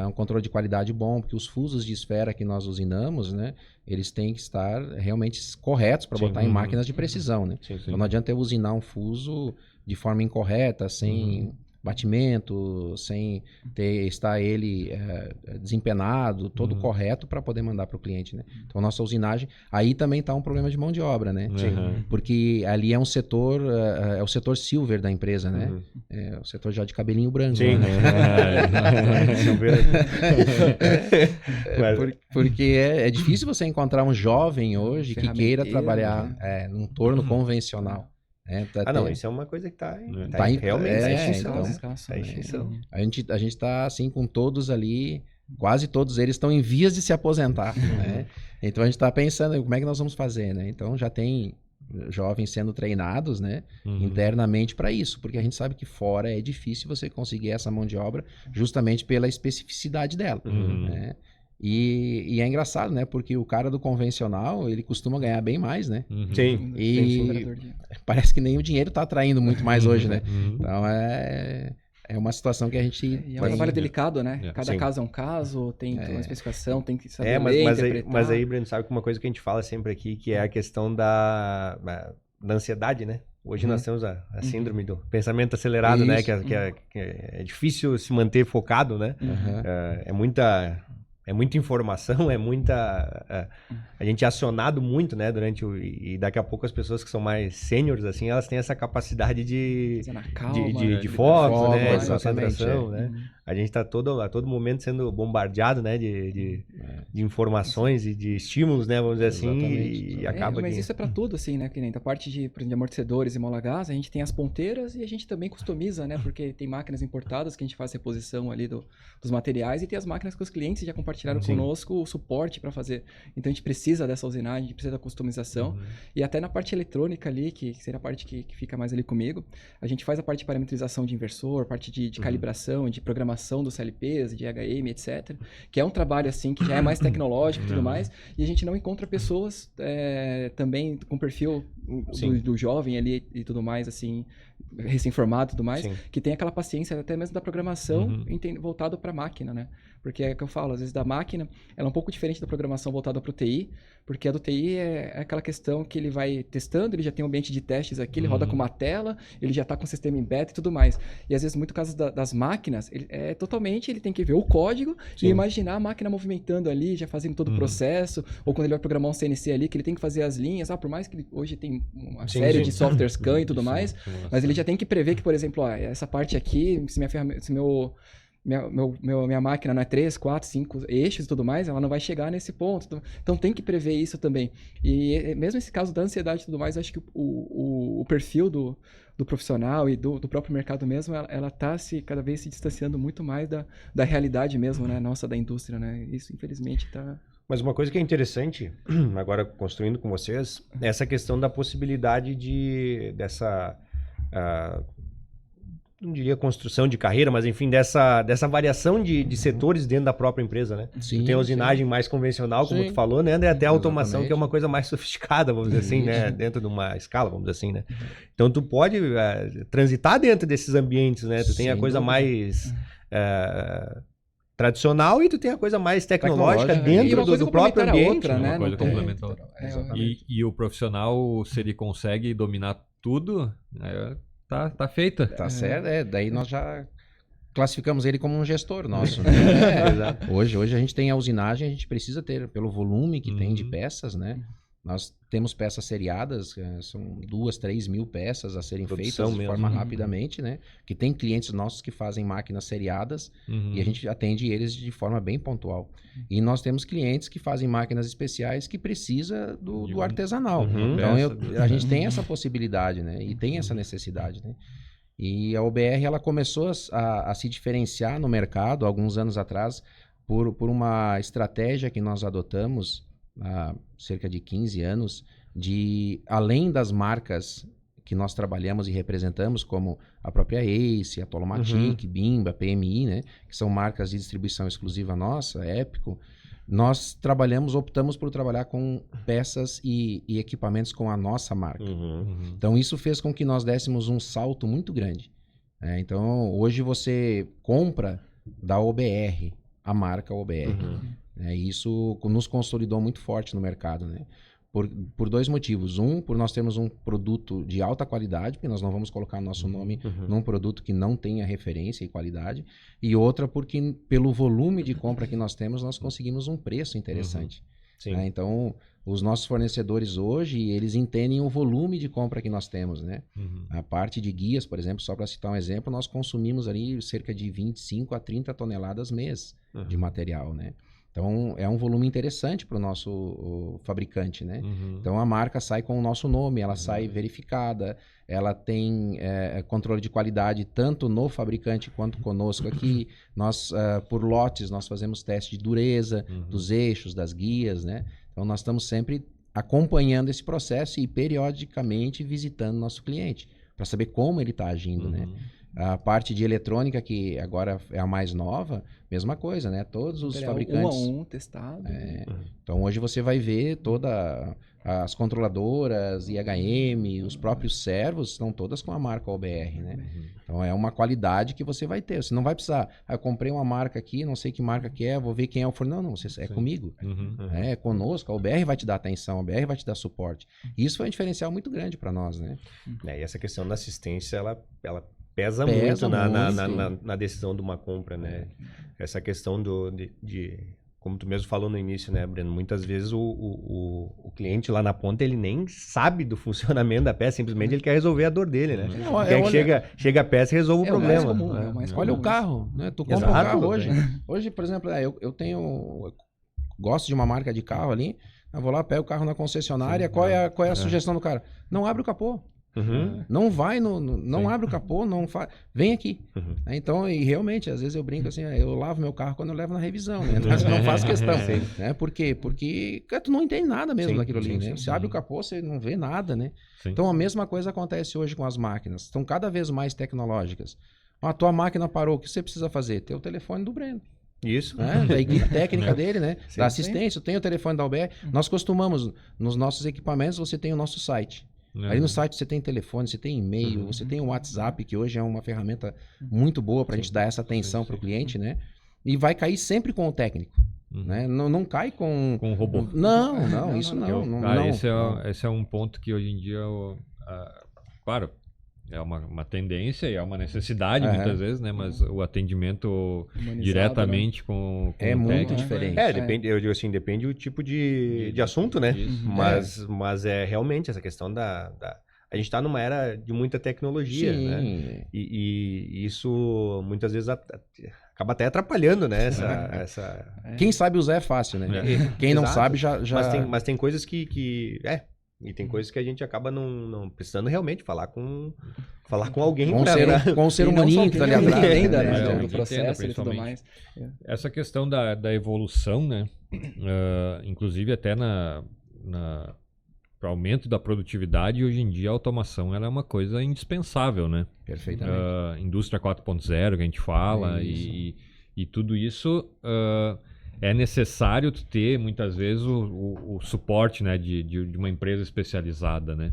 um controle de qualidade bom, porque os fusos de esfera que nós usinamos, né, eles têm que estar realmente corretos para botar em máquinas de precisão, né? Então não adianta eu usinar um fuso de forma incorreta, sem batimento, sem estar ele desempenado, todo correto para poder mandar para o cliente, né? Então, a nossa usinagem, aí também está um problema de mão de obra, né? Porque ali é um setor, é o setor silver da empresa, né? É o setor já de cabelinho branco. Sim. Né? Porque é difícil você encontrar um jovem hoje que queira trabalhar num torno convencional. Não, isso é uma coisa que tá realmente tá em extinção, escasso, tá em extinção. A gente tá assim com todos ali, quase todos eles estão em vias de se aposentar, né? Então a gente tá pensando como é que nós vamos fazer, né? Então já tem jovens sendo treinados, né, internamente para isso, porque a gente sabe que fora é difícil você conseguir essa mão de obra justamente pela especificidade dela, né? E é engraçado, né? Porque o cara do convencional, ele costuma ganhar bem mais, né? Sim. E parece que nem o dinheiro tá atraindo muito mais hoje, né? Então é uma situação que a gente... E é um trabalho delicado, né? Cada Sim. caso é um caso, tem uma especificação, tem que saber ler, interpretar. Mas aí, Breno, sabe que uma coisa que a gente fala sempre aqui, que é a questão da ansiedade, né? Hoje nós temos a síndrome do pensamento acelerado, né? Que é difícil se manter focado, né? É muita informação, a gente é acionado muito, né, e daqui a pouco as pessoas que são mais sêniores, assim, elas têm essa capacidade de foco, né, de concentração, né. A gente está a todo momento sendo bombardeado, né, de informações e de estímulos, né, vamos dizer assim, e acaba mas isso é para tudo, assim, né, que nem da parte de, por exemplo, de amortecedores e mola gás, a gente tem as ponteiras e a gente também customiza, né, porque tem máquinas importadas que a gente faz reposição ali dos materiais e tem as máquinas que os clientes já compartilharam conosco o suporte para fazer. Então a gente precisa dessa usinagem, a gente precisa da customização e até na parte eletrônica ali, que seria a parte que fica mais ali comigo, a gente faz a parte de parametrização de inversor, parte de calibração, de programação dos CLPs, de HM, etc. Que é um trabalho assim que já é mais tecnológico e tudo mais, e a gente não encontra pessoas também com perfil do jovem ali e tudo mais, assim, recém-formado e tudo mais, que tem aquela paciência até mesmo da programação voltado para a máquina, né? Porque é o que eu falo, às vezes da máquina, ela é um pouco diferente da programação voltada para o TI, porque a do TI é aquela questão que ele vai testando, ele já tem um ambiente de testes aqui, ele roda com uma tela, ele já está com o sistema em beta e tudo mais. E às vezes, muito caso das máquinas, ele tem que ver o código e imaginar a máquina movimentando ali, já fazendo todo o processo, ou quando ele vai programar um CNC ali, que ele tem que fazer as linhas, por mais que ele hoje tem uma série de softwares CAN e tudo mais, mas ele já tem que prever que, por exemplo, essa parte aqui, se minha máquina não é 3, 4, 5 eixos e tudo mais, ela não vai chegar nesse ponto. Então tem que prever isso também. E mesmo esse caso da ansiedade e tudo mais, eu acho que o perfil do profissional e do próprio mercado mesmo, ela tá cada vez se distanciando muito mais da realidade mesmo, né, nossa, da indústria, né? Isso, infelizmente, tá... Mas uma coisa que é interessante, agora construindo com vocês, é essa questão da possibilidade dessa... não diria construção de carreira, mas enfim, dessa variação de setores dentro da própria empresa, né? Sim, tu tem a usinagem mais convencional, como tu falou, né? Até a automação, que é uma coisa mais sofisticada, vamos dizer assim, né? Dentro de uma escala, vamos dizer assim, né? Então tu pode transitar dentro desses ambientes, né? Tu tem a coisa mais tradicional e tu tem a coisa mais tecnológica dentro do próprio ambiente. Outra, né? Uma coisa complementa a outra. E o profissional, se ele consegue dominar tudo, tá feita. Tá certo, daí nós já classificamos ele como um gestor nosso, né? Hoje a gente tem a usinagem, a gente precisa ter, pelo volume que tem de peças, né? Nós temos peças seriadas, são 2, 3 mil peças a serem feitas de forma rapidamente, né? Que tem clientes nossos que fazem máquinas seriadas e a gente atende eles de forma bem pontual. E nós temos clientes que fazem máquinas especiais que precisa do artesanal. Então a gente tem essa possibilidade, né? E tem essa necessidade, né? E a OBR, ela começou a se diferenciar no mercado alguns anos atrás por uma estratégia que nós adotamos há cerca de 15 anos, além das marcas que nós trabalhamos e representamos, como a própria Ace, a Tolomatic, Bimba, PMI, né, que são marcas de distribuição exclusiva nossa, Épico, nós optamos por trabalhar com peças e equipamentos com a nossa marca. Então isso fez com que nós dessemos um salto muito grande. Então hoje você compra da OBR, a marca OBR. Isso nos consolidou muito forte no mercado, né? Por dois motivos. Um, por nós termos um produto de alta qualidade, porque nós não vamos colocar nosso nome num produto que não tenha referência e qualidade. E outra, porque pelo volume de compra que nós temos, nós conseguimos um preço interessante. Sim. Né? Então, os nossos fornecedores hoje, eles entendem o volume de compra que nós temos, né? A parte de guias, por exemplo, só para citar um exemplo, nós consumimos ali cerca de 25 a 30 toneladas mês de material, né? Então, é um volume interessante para o nosso fabricante, né? Então, a marca sai com o nosso nome, ela sai verificada, ela tem controle de qualidade tanto no fabricante quanto conosco aqui. Nós, por lotes, nós fazemos teste de dureza dos eixos, das guias, né? Então, nós estamos sempre acompanhando esse processo e periodicamente visitando nosso cliente para saber como ele está agindo, né? A parte de eletrônica, que agora é a mais nova, mesma coisa, né? Todos os fabricantes... Um a um, testado. Então, hoje você vai ver as controladoras, IHM, os próprios servos, estão todas com a marca OBR, né? Então, é uma qualidade que você vai ter. Você não vai precisar... eu comprei uma marca aqui, não sei que marca que é, vou ver quem é o fornecedor. Não, é comigo. É conosco. A OBR vai te dar atenção, a OBR vai te dar suporte. Isso foi um diferencial muito grande para nós, né? E essa questão da assistência, ela pesa muito na decisão de uma compra, né? Essa questão como tu mesmo falou no início, né, Breno? Muitas vezes o cliente lá na ponta, ele nem sabe do funcionamento da peça, simplesmente ele quer resolver a dor dele, né? Chega a peça e resolve o problema. Mais comum, mais comum. Olha o carro, né? Tu compra um carro hoje. Hoje, por exemplo, eu gosto de uma marca de carro ali, eu vou lá, pego o carro na concessionária, qual é a sugestão do cara? Não abre o capô. Não vai, não abre o capô, não faz. Vem aqui. Então, e realmente, às vezes eu brinco assim, eu lavo meu carro quando eu levo na revisão, né? Mas eu não faço questão. Né? Por quê? Porque tu não entende nada mesmo daquilo ali, né? Você abre o capô, você não vê nada, né? Então, a mesma coisa acontece hoje com as máquinas. Estão cada vez mais tecnológicas. A tua máquina parou, o que você precisa fazer? Ter o telefone do Breno. Isso. Da equipe técnica dele, né? Da assistência, tem o telefone da UBR. Nós costumamos, nos nossos equipamentos, você tem o nosso site. Ali no site você tem telefone, você tem e-mail, você tem o WhatsApp, que hoje é uma ferramenta muito boa para a gente dar essa atenção para o cliente, né? E vai cair sempre com o técnico. Né? Não cai com o robô. Não, isso não. Esse é um ponto que hoje em dia, claro, é uma tendência e é uma necessidade muitas vezes, né? Mas o atendimento diretamente com o muito técnico diferente. Depende, eu digo assim, depende do tipo de assunto, né? Mas é realmente essa questão a gente está numa era de muita tecnologia, né? E isso muitas vezes acaba até atrapalhando, né? Quem sabe usar é fácil, né? Quem não sabe já... Mas tem coisas e tem coisas que a gente acaba não precisando realmente falar com alguém. Com o ser humaninho que tá ali atrás. Do processo e tudo mais. Essa questão da evolução, né? Inclusive até para aumento da produtividade, hoje em dia a automação ela é uma coisa indispensável, né? Perfeitamente. Indústria 4.0 que a gente fala e tudo isso... é necessário ter, muitas vezes, o suporte, né, de uma empresa especializada, né?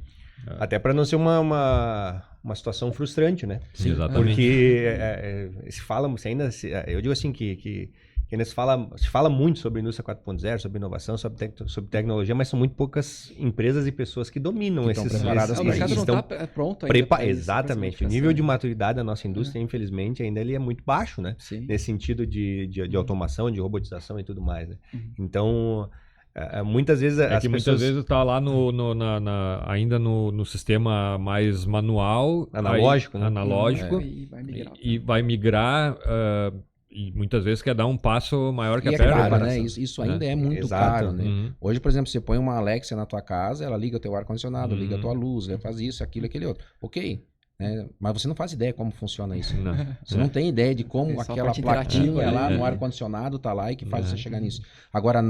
Até para não ser uma situação frustrante, né? Sim, exatamente. Porque eu digo assim que ainda se fala muito sobre indústria 4.0, sobre inovação, sobre tecnologia, mas são muito poucas empresas e pessoas que dominam que estão preparadas para isso. O mercado não está pronto ainda. Exatamente. O nível de maturidade da nossa indústria, infelizmente, ainda ele é muito baixo, né? Sim. Nesse sentido de automação, de robotização e tudo mais, né? Então... muitas vezes muitas vezes está lá ainda no sistema mais manual, analógico, e vai migrar e muitas vezes quer dar um passo maior que a perna. Caro, né? Isso ainda é muito caro, né? Hoje, por exemplo, você põe uma Alexa na tua casa, ela liga o teu ar-condicionado, liga a tua luz, ela faz isso, aquilo, aquele outro. Ok. Mas você não faz ideia como funciona isso. Você não tem ideia de como aquela plaquinha lá no ar-condicionado tá lá e que faz você chegar nisso. Agora,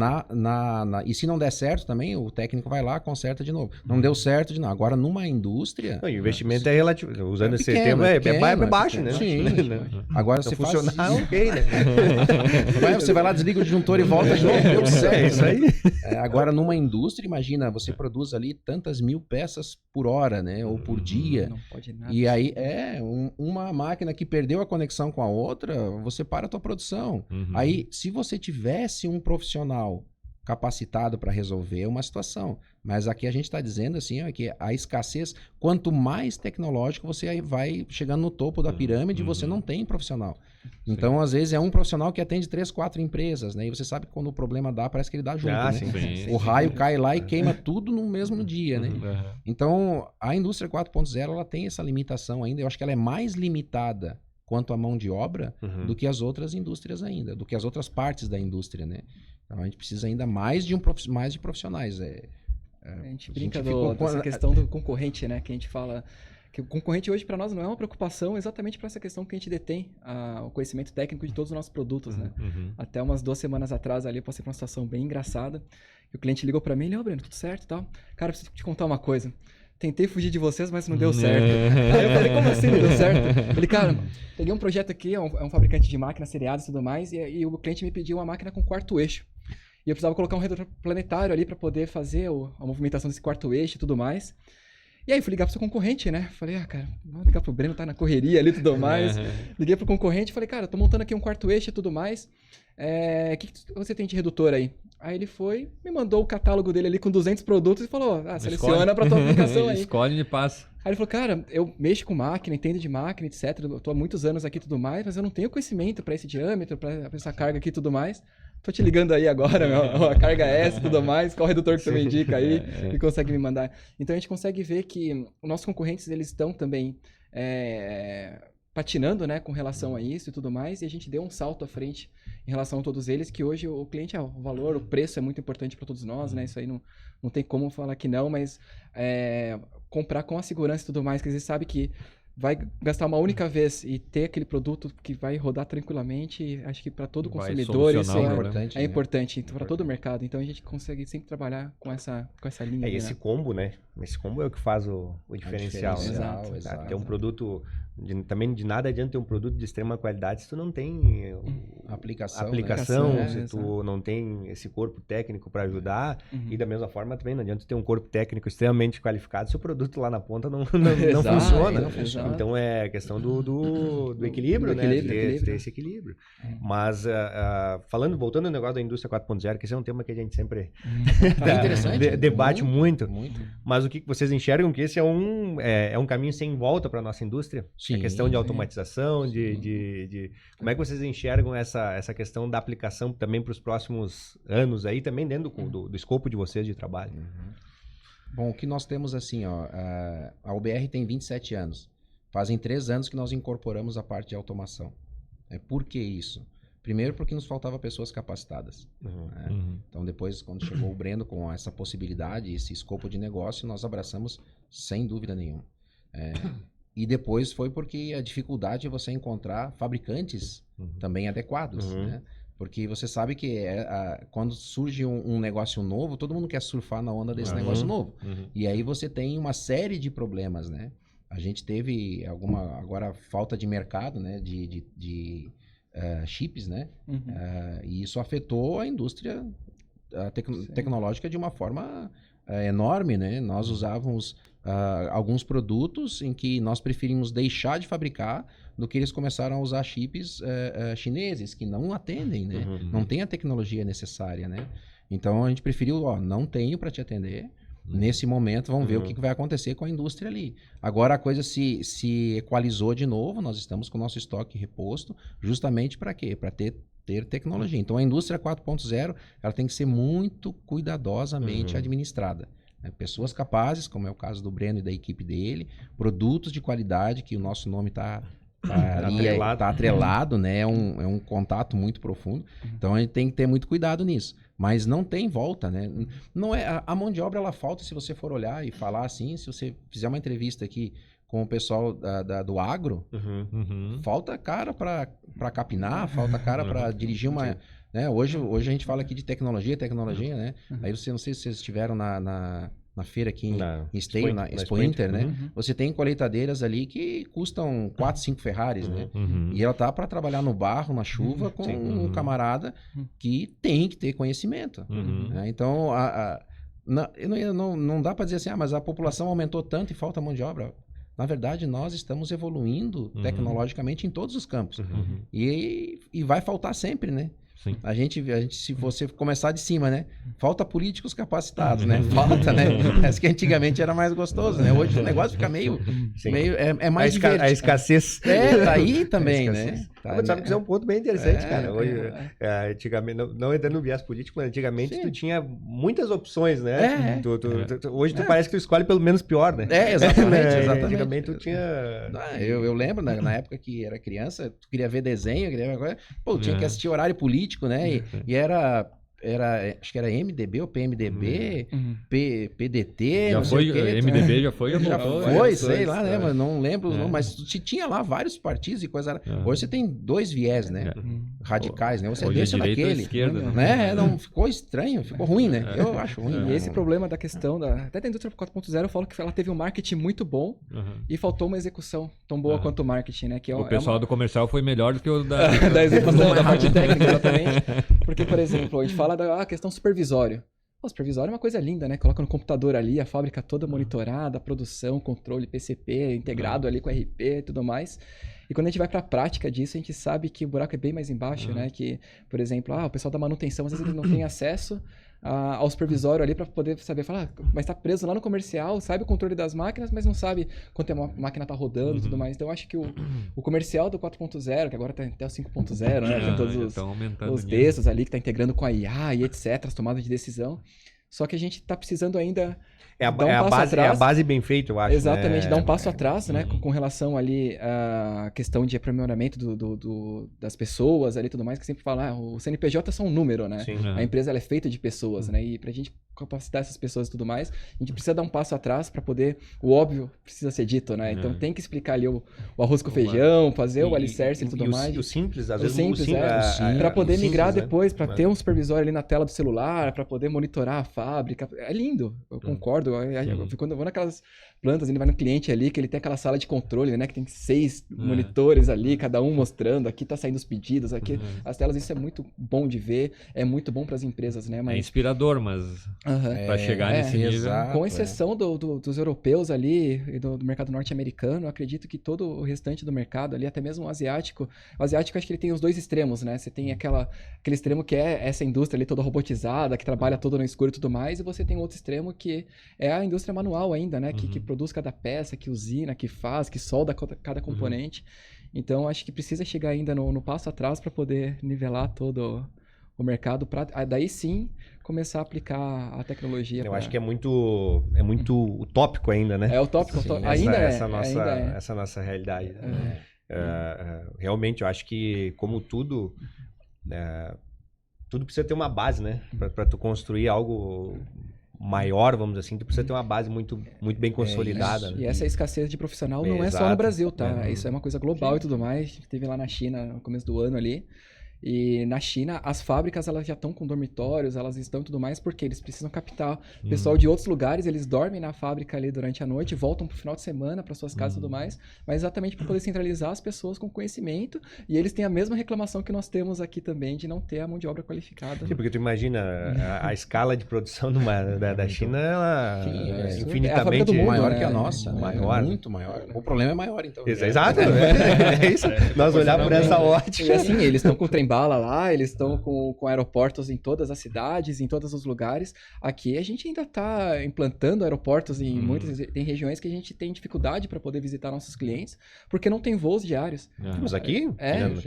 e se não der certo também, o técnico vai lá, conserta de novo. Não deu certo de novo. Agora, numa indústria... o investimento é relativo. Usando esse termo, é baixo, né? Sim. Agora, você funcionar, ok, né? Você vai lá, desliga o disjuntor e volta de novo. Deu certo. É isso aí. Agora, numa indústria, imagina, você produz ali tantas mil peças por hora, né? Ou por dia. Não pode nada. E aí, uma máquina que perdeu a conexão com a outra, você para a tua produção. Aí, se você tivesse um profissional capacitado para resolver uma situação, Mas aqui a gente está dizendo assim, ó, que a escassez, quanto mais tecnológico, você vai chegando no topo da pirâmide e você não tem profissional. Então, às vezes, é um profissional que atende 3, 4 empresas, né? E você sabe que quando o problema dá, parece que ele dá junto, né? Sim. O raio cai lá e queima tudo no mesmo dia, né? Então, a indústria 4.0, ela tem essa limitação ainda. Eu acho que ela é mais limitada quanto à mão de obra do que as outras indústrias ainda, do que as outras partes da indústria, né? Então, a gente precisa ainda mais de profissionais. A gente brinca dessa questão do concorrente, né? Que a gente fala que o concorrente hoje para nós não é uma preocupação exatamente para essa questão que a gente detém o conhecimento técnico de todos os nossos produtos, né? Até umas 2 semanas atrás ali eu passei por uma situação bem engraçada. E o cliente ligou para mim, ele, Breno, tudo certo e tal? Cara, preciso te contar uma coisa. Tentei fugir de vocês, mas não deu certo. Aí eu falei, como assim não deu certo? Ele, cara, peguei um projeto aqui, é um fabricante de máquinas seriadas e tudo mais, e o cliente me pediu uma máquina com 4º eixo. E eu precisava colocar um redutor planetário ali para poder fazer a movimentação desse 4º eixo e tudo mais. E aí fui ligar pro seu concorrente, né? Falei, cara, vou ligar pro Breno, tá na correria ali e tudo mais. Liguei pro concorrente, falei, cara, tô montando aqui um 4º eixo e tudo mais. O que você tem de redutor aí? Aí ele foi, me mandou o catálogo dele ali com 200 produtos e falou, seleciona pra tua aplicação aí. Escolhe e passa. Aí ele falou, cara, eu mexo com máquina, entendo de máquina, etc. Eu tô há muitos anos aqui e tudo mais, mas eu não tenho conhecimento pra esse diâmetro, pra essa carga aqui e tudo mais. Tô te ligando aí agora, a carga é essa e tudo mais, qual redutor que você me indica aí, que consegue me mandar. Então a gente consegue ver que os nossos concorrentes, eles estão também patinando, né, com relação a isso e tudo mais, e a gente deu um salto à frente em relação a todos eles, que hoje o cliente, o valor, o preço é muito importante para todos nós, né, isso aí não tem como falar que não, mas comprar com a segurança e tudo mais, que às vezes sabe que vai gastar uma única vez e ter aquele produto que vai rodar tranquilamente, acho que para todo consumidor isso é importante, então, para todo o mercado. Então a gente consegue sempre trabalhar com essa linha. Esse combo, né? Esse combo é o que faz o diferencial. Exato. Ter um produto, também de nada adianta ter um produto de extrema qualidade se tu não tem aplicação, né? se tu não tem esse corpo técnico para ajudar. E da mesma forma também não adianta ter um corpo técnico extremamente qualificado se o produto lá na ponta não funciona. Não funciona. Então é questão do equilíbrio, né? Ter esse equilíbrio. Mas voltando ao negócio da indústria 4.0, que esse é um tema que a gente sempre interessante, debate muito. Muito. Mas o que vocês enxergam que esse é um caminho sem volta para a nossa indústria? Sim, a questão de automatização, de como é que vocês enxergam essa questão da aplicação também para os próximos anos aí, também dentro do escopo de vocês de trabalho? Bom, o que nós temos assim, ó, a UBR tem 27 anos. Fazem 3 anos que nós incorporamos a parte de automação. Por que isso? Primeiro porque nos faltava pessoas capacitadas. Então depois, quando chegou o Breno com essa possibilidade, esse escopo de negócio, nós abraçamos sem dúvida nenhuma. E depois foi porque a dificuldade é você encontrar fabricantes também adequados, né? Porque você sabe que quando surge um negócio novo, todo mundo quer surfar na onda desse negócio novo. E aí você tem uma série de problemas, né? A gente teve agora falta de mercado, né? De chips, né? E isso afetou a indústria tecnológica de uma forma enorme, né? Nós usávamos alguns produtos em que nós preferimos deixar de fabricar do que eles começaram a usar chips chineses que não atendem, né? Não tem a tecnologia necessária, né? Então a gente preferiu, não tenho para te atender. Nesse momento, vamos ver o que vai acontecer com a indústria ali. Agora a coisa se equalizou de novo, nós estamos com o nosso estoque reposto, justamente para quê? Para ter tecnologia. Então a indústria 4.0 ela tem que ser muito cuidadosamente administrada. Pessoas capazes, como é o caso do Breno e da equipe dele, produtos de qualidade, que o nosso nome está atrelado, né? É um contato muito profundo. Então a gente tem que ter muito cuidado nisso. Mas não tem volta, né? Não a mão de obra ela falta se você for olhar e falar assim, se você fizer uma entrevista aqui com o pessoal do agro, falta cara para capinar, falta cara para dirigir uma... Né? Hoje a gente fala aqui de tecnologia, né? Aí não sei se vocês estiveram na feira aqui em Esteio, na Expo Inter, né? Você tem colheitadeiras ali que custam 4, 5 Ferraris, né? E ela tá para trabalhar no barro, na chuva, com um camarada que tem que ter conhecimento. Né? Então, não dá para dizer assim, mas a população aumentou tanto e falta mão de obra. Na verdade, nós estamos evoluindo tecnologicamente em todos os campos. E vai faltar sempre, né? Sim. A gente, se você começar de cima, né? Falta políticos capacitados, né? Falta, né? Parece que antigamente era mais gostoso, né? Hoje o negócio fica meio é mais divertido. A escassez. Tá aí também, né? Tá, Mas sabe que isso é um ponto bem interessante, É, cara. Hoje, antigamente, não entrando no viés político, mas antigamente tu tinha muitas opções, né? Hoje tu parece que tu escolhe pelo menos pior, né? Exatamente. Antigamente tu tinha... Eu lembro, na época que era criança, tu queria ver desenho, tinha que assistir horário político, né? E era acho que era MDB ou PMDB, PDT, já foi, MDB já foi, já voltou, foi, sei lá, né? Mas não lembro os nomes, mas tinha lá vários partidos e coisa. Hoje você tem dois viés, né? Radicais, né? Você hoje deixa naquele, esquerda, né? Não ficou estranho, ficou ruim, né? Eu acho ruim. E esse problema da questão até da indústria 4.0, eu falo que ela teve um marketing muito bom e faltou uma execução tão boa quanto o marketing, né? Que o pessoal do comercial foi melhor do que o da da execução, da parte técnica, exatamente. Porque, por exemplo, a gente fala da questão supervisório. O supervisório é uma coisa linda, né? Coloca no computador ali, a fábrica toda monitorada, a produção, controle, PCP, integrado ali com RP e tudo mais. E quando a gente vai para a prática disso, a gente sabe que o buraco é bem mais embaixo, né? Que, por exemplo, o pessoal da manutenção, às vezes ele não tem acesso ao supervisório ali para poder saber, mas está preso lá no comercial, sabe o controle das máquinas, mas não sabe quanto a máquina está rodando e tudo mais. Então, eu acho que o comercial do 4.0, que agora está até o 5.0, né? Tem todos os textos ali que está integrando com a IA e etc, as tomadas de decisão. Só que a gente está precisando ainda dar um passo atrás. É a base bem feita, eu acho. Exatamente, dar um passo atrás, né? Com relação ali à questão de aprimoramento das pessoas ali e tudo mais, que sempre fala, o CNPJ é só um número, né? Sim. A empresa ela é feita de pessoas, né? E pra gente capacitar essas pessoas e tudo mais, a gente precisa dar um passo atrás para poder, o óbvio precisa ser dito, né? Então tem que explicar ali o arroz com feijão, fazer o alicerce e tudo mais. O simples, às vezes para poder migrar simples, depois, para ter um supervisório ali na tela do celular, para poder monitorar a fábrica. É lindo, eu concordo. Quando eu vou naquelas plantas, ele vai no cliente ali, que ele tem aquela sala de controle, né? Que tem 6 monitores ali, cada um mostrando, aqui tá saindo os pedidos, aqui as telas, isso é muito bom de ver, é muito bom para as empresas, né? É inspirador, mas para chegar nesse nível... Exato, com exceção dos europeus ali e do mercado norte-americano, eu acredito que todo o restante do mercado ali, até mesmo o asiático acho que ele tem os dois extremos, né? Você tem aquele extremo que é essa indústria ali toda robotizada, que trabalha toda no escuro e tudo mais, e você tem outro extremo que é a indústria manual ainda, né? Que produz cada peça, que usina, que faz, que solda cada componente. Então, acho que precisa chegar ainda no passo atrás para poder nivelar todo o mercado, para daí sim começar a aplicar a tecnologia. Eu acho que é muito utópico ainda, né? É utópico, Sim, ainda essa nossa realidade. Realmente, eu acho que como tudo precisa ter uma base, né? Para tu construir algo maior, vamos dizer assim, tu precisa ter uma base muito, muito bem consolidada. E essa escassez de profissional não é só no Brasil, tá? Isso é uma coisa global e tudo mais. Teve lá na China no começo do ano ali. E na China, as fábricas elas já estão com dormitórios, elas estão e tudo mais, porque eles precisam captar o pessoal de outros lugares, eles dormem na fábrica ali durante a noite, voltam pro final de semana para suas casas e tudo mais, mas exatamente para poder centralizar as pessoas com conhecimento, e eles têm a mesma reclamação que nós temos aqui também de não ter a mão de obra qualificada. Sim, porque tu imagina, a escala de produção da China, ela é infinitamente maior, né? que a nossa, maior. Muito maior. O problema é maior, então. Exato, é isso. Nós olhar por essa ótica. E assim, eles estão com trem-bala lá, eles estão com aeroportos em todas as cidades, em todos os lugares. Aqui a gente ainda está implantando aeroportos em tem regiões que a gente tem dificuldade para poder visitar nossos clientes, porque não tem voos diários. Mas aqui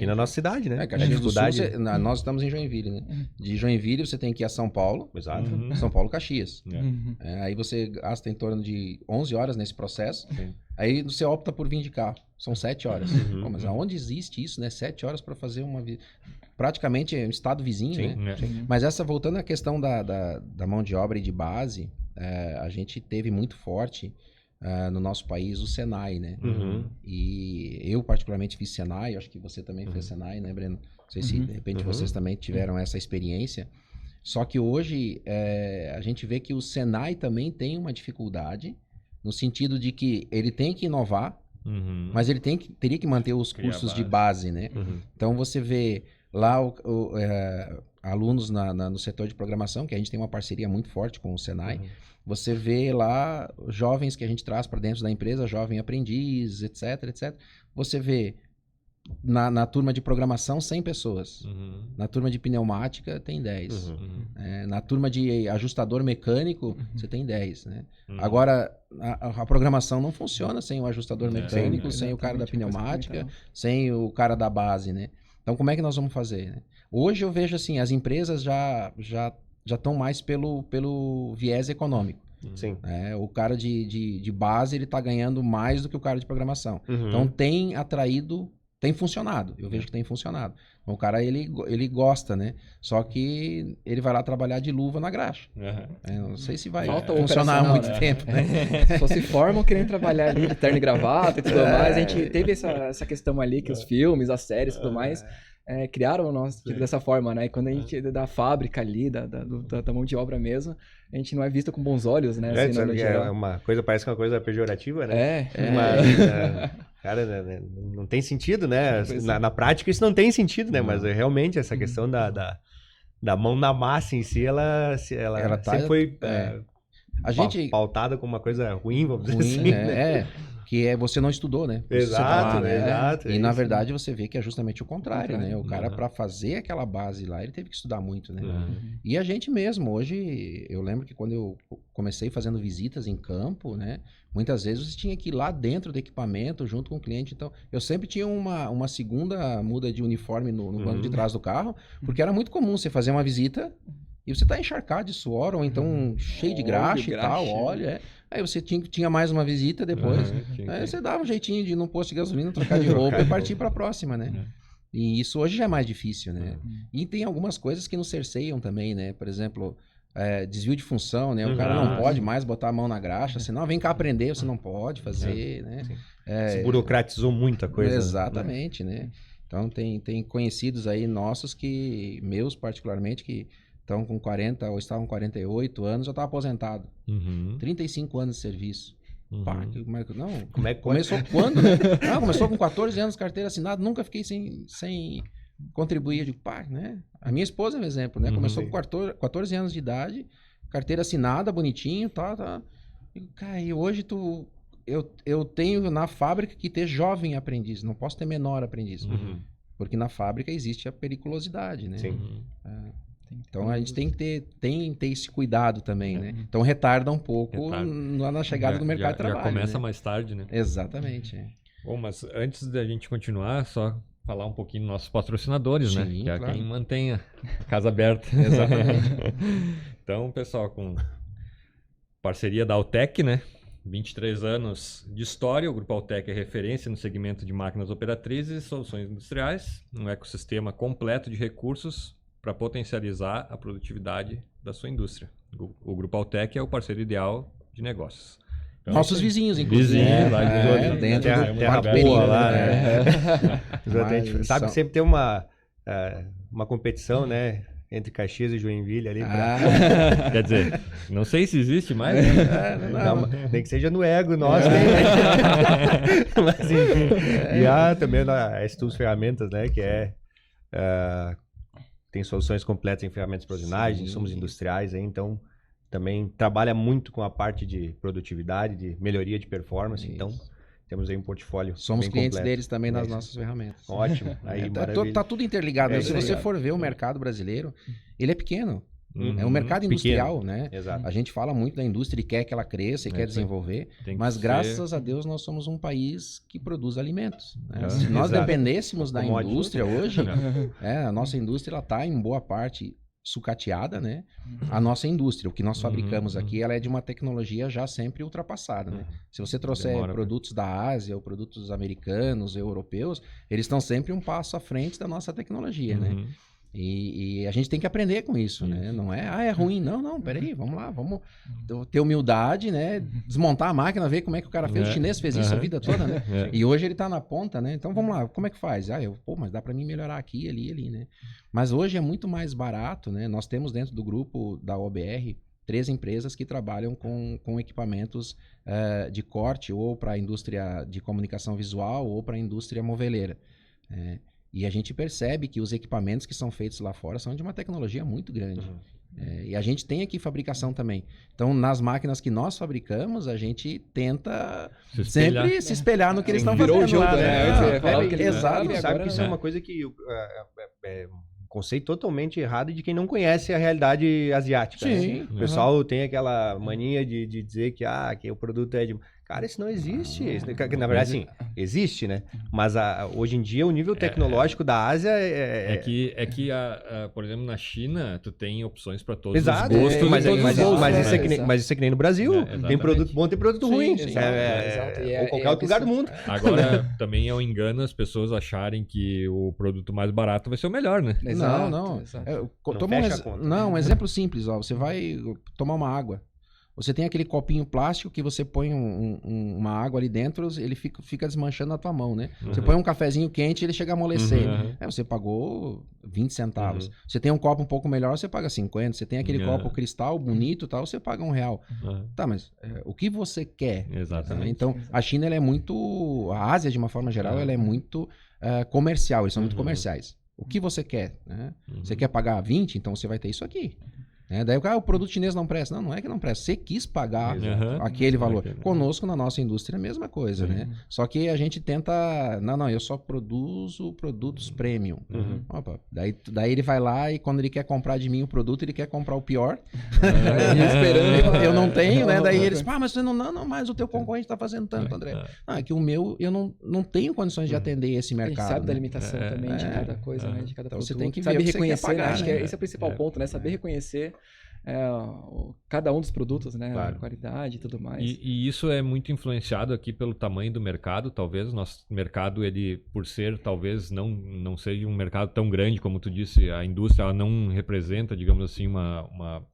na nossa cidade, né? Caxias do Sul, nós estamos em Joinville, né? De Joinville você tem que ir a São Paulo. Exato. São Paulo, Caxias. Aí você gasta em torno de 11 horas nesse processo. Aí você opta por vir de carro. São 7 horas. Pô, mas aonde existe isso, né? 7 horas para fazer praticamente um estado vizinho, né? Mas voltando à questão da mão de obra e de base, a gente teve muito forte no nosso país o Senai, né? E eu particularmente fiz Senai, acho que você também fez Senai, né, Breno? Não sei se de repente vocês também tiveram essa experiência. Só que hoje a gente vê que o Senai também tem uma dificuldade, no sentido de que ele tem que inovar, mas ele teria que manter os cursos de base, né? Então você vê lá alunos no setor de programação, que a gente tem uma parceria muito forte com o Senai. Você vê lá jovens que a gente traz para dentro da empresa, jovem aprendiz, etc, etc. Você vê na turma de programação, 100 pessoas. Uhum. Na turma de pneumática, tem 10. Uhum. Uhum. Na turma de ajustador mecânico, você tem 10, né? Uhum. Agora, a programação não funciona sem o ajustador É, mecânico, sim, sem o cara da exatamente, depois que pneumática, entra, sem o cara da base, né? Então, como é que nós vamos fazer, né? Hoje eu vejo assim, as empresas já estão mais pelo viés econômico. Sim. Né? O cara de base, ele está ganhando mais do que o cara de programação. Uhum. Então, tem atraído, tem funcionado. Eu vejo que tem funcionado. O cara, ele gosta, né? Só que ele vai lá trabalhar de luva na graxa. Uhum. Não sei se vai Falta o funcionar há muito operacional, tempo, né? Só se formam querendo trabalhar ali de terno e gravata e tudo mais. A gente teve essa questão ali que os filmes, as séries e tudo mais criaram o nosso tipo dessa forma, né? E quando a gente da fábrica ali, da mão de obra mesmo, a gente não é visto com bons olhos, né? Assim, Sabe no que geral. é uma coisa, parece que é uma coisa pejorativa, né? É. Mas, cara, né, não tem sentido, né? Pois é. Na prática isso não tem sentido, né? Mas realmente essa questão da mão na massa em si, ela Ela sempre foi A gente pautada como uma coisa ruim, vamos dizer ruim, assim, né? né? Que você não estudou, né? Você tá Exato, lá, né? exato. E é na isso. verdade você vê que é justamente o contrário, né? O cara, Uhum. para fazer aquela base lá, ele teve que estudar muito, né? Uhum. E a gente mesmo, hoje, eu lembro que quando eu comecei fazendo visitas em campo, né? Muitas vezes você tinha que ir lá dentro do equipamento, junto com o cliente. Então, eu sempre tinha uma segunda muda de uniforme no banco de trás do carro, porque era muito comum você fazer uma visita e você tá encharcado de suor, ou então cheio de Óleo, graxa e tal, graxa. óleo, Aí você tinha mais uma visita depois. Uhum, tinha Aí que- você dava um jeitinho de ir num posto de gasolina, trocar de roupa e partir para a próxima, né? E isso hoje já é mais difícil, né? E tem algumas coisas que nos cerceiam também, né? Por exemplo, desvio de função, né? O cara não pode mais botar a mão na graxa, senão vem cá aprender, você não pode fazer, né? Se burocratizou muita coisa. né? Exatamente, né? Então tem conhecidos aí nossos meus particularmente, que estão com 40 ou estavam com 48 anos, já estava aposentado. Uhum. 35 anos de serviço. Uhum. Pá, não, Como é que pode? começou quando, né? Não, começou com 14 anos, carteira assinada, nunca fiquei sem contribuir. Eu digo, pá, né? A minha esposa é um exemplo, né? Começou com 14 anos de idade, carteira assinada, bonitinho, tá. Digo, cara, e hoje eu tenho na fábrica que ter jovem aprendiz, não posso ter menor aprendiz. Uhum. Porque na fábrica existe a periculosidade, né? Sim. Uhum. Então a gente tem que ter esse cuidado também, né? Então retarda um pouco na chegada do mercado de trabalho. Já começa né? mais tarde, né? Exatamente. Bom, mas antes da gente continuar, só falar um pouquinho dos nossos patrocinadores, né? Sim, Que é claro. quem mantém a casa aberta. Exatamente. Então, pessoal, com parceria da Altec, né? 23 anos de história, o Grupo Altec é referência no segmento de máquinas operatrizes e soluções industriais, um ecossistema completo de recursos para potencializar a produtividade da sua indústria. O Grupo Altec é o parceiro ideal de negócios. Então, Nossos vizinhos, inclusive. Vizinhos, lá de dentro terra do boa Parque Pereira, lá, né? Exatamente. Mas Sabe são- que sempre tem uma competição, né? Entre Caxias e Joinville ali. Quer dizer, não sei se existe mais. Né? Nem que seja no ego nosso. Né? Mas enfim. E também a Estúdios Ferramentas, né? Que tem soluções completas em ferramentas de usinagem, insumos industriais, aí, então também trabalha muito com a parte de produtividade, de melhoria de performance, Isso. então temos aí um portfólio Somos bem clientes completo. deles também nas Isso. nossas ferramentas. Ótimo, aí maravilha. Tá tudo interligado. É né? Se isso aí, você cara. for ver o mercado brasileiro, ele é pequeno. Uhum. É um mercado Pequeno. industrial, né? Exato. A gente fala muito da indústria e quer que ela cresça e quer isso aí. desenvolver, Tem que mas ser- graças a Deus nós somos um país que produz alimentos. Né? Ah, Se nós exato. dependêssemos da Commodity. indústria hoje, a nossa indústria está em boa parte sucateada, né? A nossa indústria, o que nós fabricamos aqui, ela é de uma tecnologia já sempre ultrapassada, né? Se você trouxer Demora, produtos da Ásia ou produtos americanos, europeus, eles estão sempre um passo à frente da nossa tecnologia, né? Uhum. E a gente tem que aprender com isso, né? Não é ruim, não, peraí, vamos lá, vamos ter humildade, né? Desmontar a máquina, ver como é que o cara fez. O chinês fez isso a vida toda, né? E hoje ele tá na ponta, né? Então vamos lá, como é que faz? Mas dá para mim melhorar aqui, ali, né? Mas hoje é muito mais barato, né? Nós temos dentro do grupo da OBR 3 empresas que trabalham com equipamentos de corte ou para a indústria de comunicação visual ou para a indústria moveleira. E a gente percebe que os equipamentos que são feitos lá fora são de uma tecnologia muito grande. E a gente tem aqui fabricação também. Então, nas máquinas que nós fabricamos, a gente tenta sempre se espelhar no que eles estão fazendo. Virou o jogo, lá, né? Antes eu ia falar o que eles exato. fazem, Sabe agora que isso não. é uma coisa que é um conceito totalmente errado de quem não conhece a realidade asiática. Sim. Né? O pessoal tem aquela mania de dizer que o produto é de... Cara, isso não existe. Na verdade, sim, existe, né? Mas hoje em dia o nível tecnológico da Ásia É que, por exemplo, na China, tu tem opções para todos exato, os gostos. mas, e todos os bolsos, mas, né? isso é que nem, mas isso é que nem no Brasil. Exatamente. Tem produto bom, tem produto Sim, ruim. exato. Ou qualquer outro lugar do mundo. Agora, também é um engano as pessoas acharem que o produto mais barato vai ser o melhor, né? Exato, Não. exato. Toma fecha a conta. um exemplo simples. Ó, você vai tomar uma água. Você tem aquele copinho plástico que você põe uma água ali dentro, ele fica desmanchando na tua mão, né? Você põe um cafezinho quente e ele chega a amolecer. Você pagou 20 centavos. Você tem um copo um pouco melhor, você paga 50. Você tem aquele copo cristal bonito e tal, você paga R$1. Tá, mas o que você quer? Exatamente. Então, a China, ela é muito... A Ásia, de uma forma geral, ela é muito comercial. Eles são muito comerciais. O que você quer? Né? Você quer pagar 20? Então, você vai ter isso aqui. Daí o produto chinês não presta. Não é que não presta. Você quis pagar aquele valor. Conosco, na nossa indústria, é a mesma coisa, né? Só que a gente tenta... Não, eu só produzo produtos premium. Opa, daí ele vai lá e quando ele quer comprar de mim o produto, ele quer comprar o pior. Esperando. Eu não tenho, né? Daí eles... mas você não, mas o teu concorrente tá fazendo tanto, André. É que o meu, eu não tenho condições de atender esse mercado. A gente sabe da né? limitação também de cada coisa, né? De cada Então produto. você tem que ver saber o que você quer reconhecer, pagar, né? Acho né? que esse é o principal ponto, né? Saber reconhecer cada um dos produtos, né? Claro. A qualidade e tudo mais. E isso é muito influenciado aqui pelo tamanho do mercado, talvez. Nosso mercado, ele, por ser, talvez, não seja um mercado tão grande, como tu disse, a indústria ela não representa, digamos assim, uma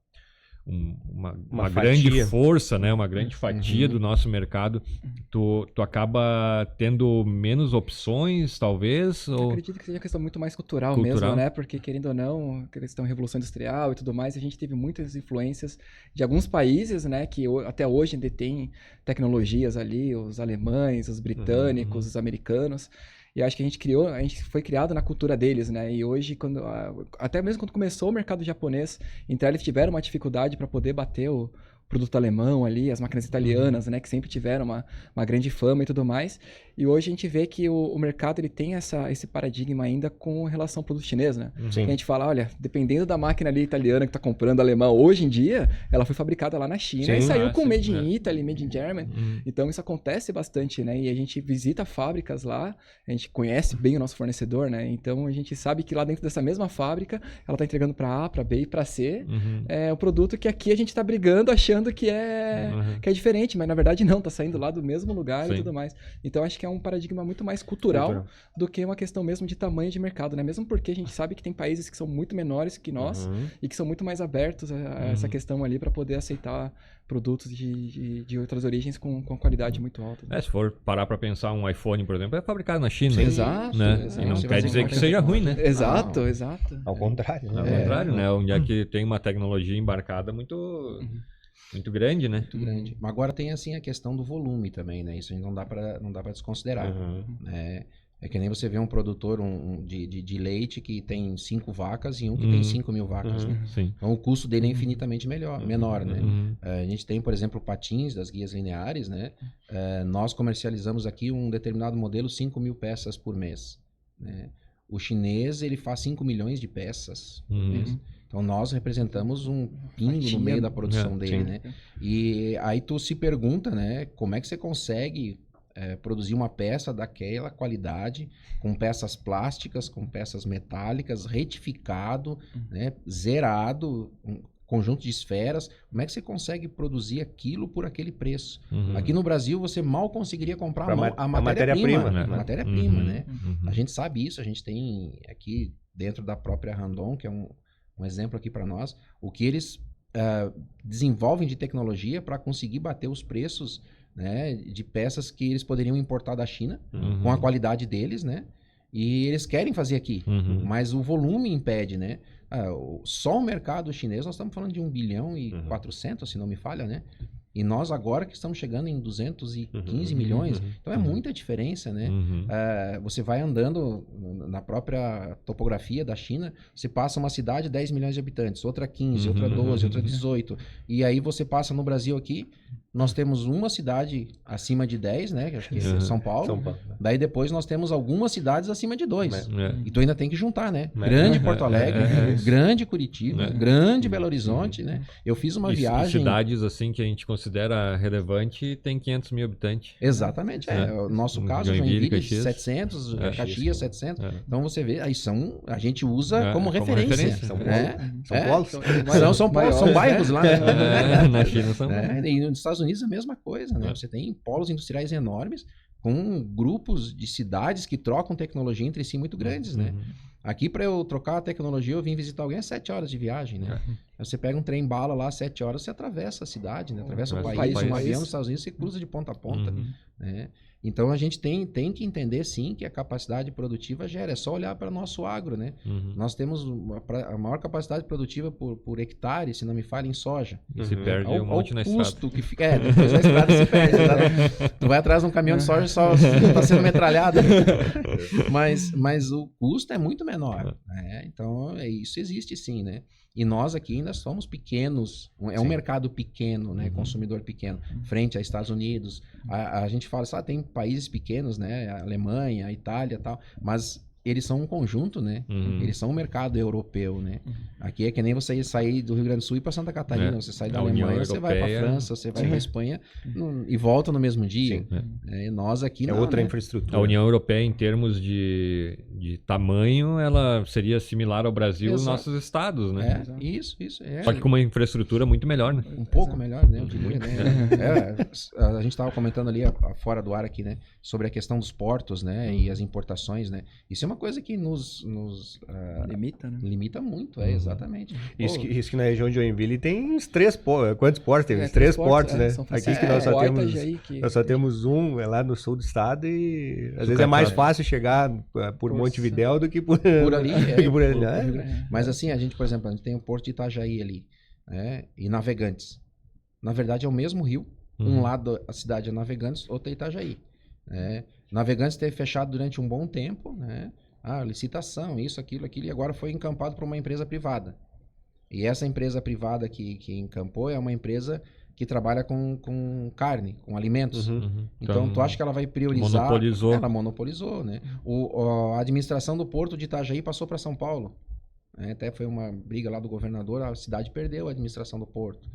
grande fatia. força, né? Uma grande fatia do nosso mercado. Tu acaba tendo menos opções, talvez? Eu Ou... acredito que seja uma questão muito mais cultural mesmo, né? Porque, querendo ou não, a questão da Revolução Industrial e tudo mais, a gente teve muitas influências de alguns países, né? Que até hoje detêm tecnologias ali, os alemães, os britânicos, os americanos. E acho que a gente foi criado na cultura deles, né? E hoje, até mesmo quando começou o mercado japonês, então eles tiveram uma dificuldade para poder bater o produto alemão ali, as máquinas italianas, né? Que sempre tiveram uma grande fama e tudo mais. E hoje a gente vê que o mercado ele tem esse paradigma ainda com relação ao produto chinês, né? Sim. Que a gente fala, olha, dependendo da máquina ali italiana que tá comprando alemão, hoje em dia, ela foi fabricada lá na China e saiu com Made in Italy, Made in Germany. Então isso acontece bastante, né? E a gente visita fábricas lá, a gente conhece bem o nosso fornecedor, né? Então a gente sabe que lá dentro dessa mesma fábrica, ela tá entregando para A, para B e para C, o produto que aqui a gente tá brigando achando que é diferente, mas na verdade não, tá saindo lá do mesmo lugar e tudo mais. Então acho que é um paradigma muito mais cultural do que uma questão mesmo de tamanho de mercado, né? Mesmo porque a gente sabe que tem países que são muito menores que nós e que são muito mais abertos a essa questão ali para poder aceitar produtos de outras origens com qualidade muito alta. Né? Se for parar para pensar, um iPhone, por exemplo, é fabricado na China. Sim. Exato, né? exato. E não Você quer vai dizer que encontrar- seja ruim, né? Exato. Ao contrário. Ao contrário, né? Onde é que tem uma tecnologia embarcada muito grande, né? Muito grande. Mas agora tem assim a questão do volume também, né? Isso a gente não dá para desconsiderar. É que nem você vê um produtor de leite que tem 5 vacas e um que tem 5.000 vacas, né? Sim. Então o custo dele é infinitamente menor, né? A gente tem, por exemplo, patins das guias lineares, né? Nós comercializamos aqui um determinado modelo 5.000 peças por mês, né? O chinês, ele faz 5 milhões de peças por mês. Então nós representamos um pingo no meio da produção dele, né? E aí tu se pergunta, né? Como é que você consegue produzir uma peça daquela qualidade, com peças plásticas, com peças metálicas, retificado, né? Zerado, um conjunto de esferas. Como é que você consegue produzir aquilo por aquele preço? Aqui no Brasil você mal conseguiria comprar a matéria-prima. né? Matéria-prima, né? A gente sabe isso, a gente tem aqui dentro da própria Randon, que é um exemplo aqui para nós, o que eles desenvolvem de tecnologia para conseguir bater os preços, né, de peças que eles poderiam importar da China, com a qualidade deles, né? E eles querem fazer aqui, mas o volume impede, né? Só o mercado chinês, nós estamos falando de 1 bilhão e 400, se não me falha, né? E nós agora que estamos chegando em 215 milhões, então é muita diferença, né? Você vai andando na própria topografia da China, você passa uma cidade 10 milhões de habitantes, outra 15, outra 12, outra 18. E aí você passa no Brasil aqui, nós temos uma cidade acima de 10, né? Que acho que é São Paulo. Daí depois nós temos algumas cidades acima de 2. E tu ainda tem que juntar, né? Grande Porto Alegre, grande Curitiba, grande Belo Horizonte, né? Eu fiz uma viagem... Cidades assim que a gente considera relevante tem 500 mil habitantes. Exatamente. O nosso caso, Joinville, Caxias. 700, Caxias, 700. Então você vê, aí a gente usa como referência. São Paulo, são bairros lá. Na China são. E nos Estados Unidos é a mesma coisa, né? Você tem polos industriais enormes com grupos de cidades que trocam tecnologia entre si muito grandes, né? Aqui, para eu trocar a tecnologia, eu vim visitar alguém 7 horas de viagem, né? Você pega um trem-bala lá, 7 horas, você atravessa a cidade, né? Atravessa o país, um avião nos Estados Unidos, você cruza de ponta a ponta, né? Então, a gente tem que entender, sim, que a capacidade produtiva gera. É só olhar para o nosso agro, né? Nós temos a maior capacidade produtiva por hectare, se não me falha, em soja. E se perde um monte na estrada. Que fica, depois na estrada se perde. Tu vai atrás de um caminhão de soja só está sendo metralhado. Mas o custo é muito menor. Né? Então, isso existe sim, né? E nós aqui ainda somos pequenos, um mercado pequeno, né? Consumidor pequeno, frente a Estados Unidos. A gente fala só, tem países pequenos, né? A Alemanha, a Itália e tal, mas eles são um conjunto, né? Eles são um mercado europeu, né? Aqui é que nem você sair do Rio Grande do Sul e ir para Santa Catarina, você sai da Alemanha, você vai para França, você vai para Espanha e volta no mesmo dia. Nós aqui não, outra né? infraestrutura. A União Europeia, em termos de tamanho, ela seria similar ao Brasil e nossos estados, né? Isso. Só que com uma infraestrutura muito melhor, né? Um pouco melhor, né? Eu diria, né? A gente estava comentando ali fora do ar aqui, né? Sobre a questão dos portos, né? E as importações, né? Isso é uma coisa que nos limita, né? Limita muito, exatamente. Isso que na região de Joinville tem uns 3 portos. Quantos portos? Tem uns 3 portos, né? Aqui que nós só temos um lá no sul do estado e às vezes é mais fácil chegar por Montevidéu do que por ali. Mas assim, a gente, por exemplo, a gente tem o Porto de Itajaí ali, né? E Navegantes. Na verdade é o mesmo rio. Um lado a cidade é Navegantes, outro é Itajaí. Navegantes esteve fechado durante um bom tempo, né? Licitação, isso, aquilo, e agora foi encampado por uma empresa privada. E essa empresa privada que encampou é uma empresa que trabalha com carne, com alimentos. Então, tu acha que ela vai priorizar... Monopolizou. Ela monopolizou, né? A administração do Porto de Itajaí passou para São Paulo. Até foi uma briga lá do governador, a cidade perdeu a administração do Porto.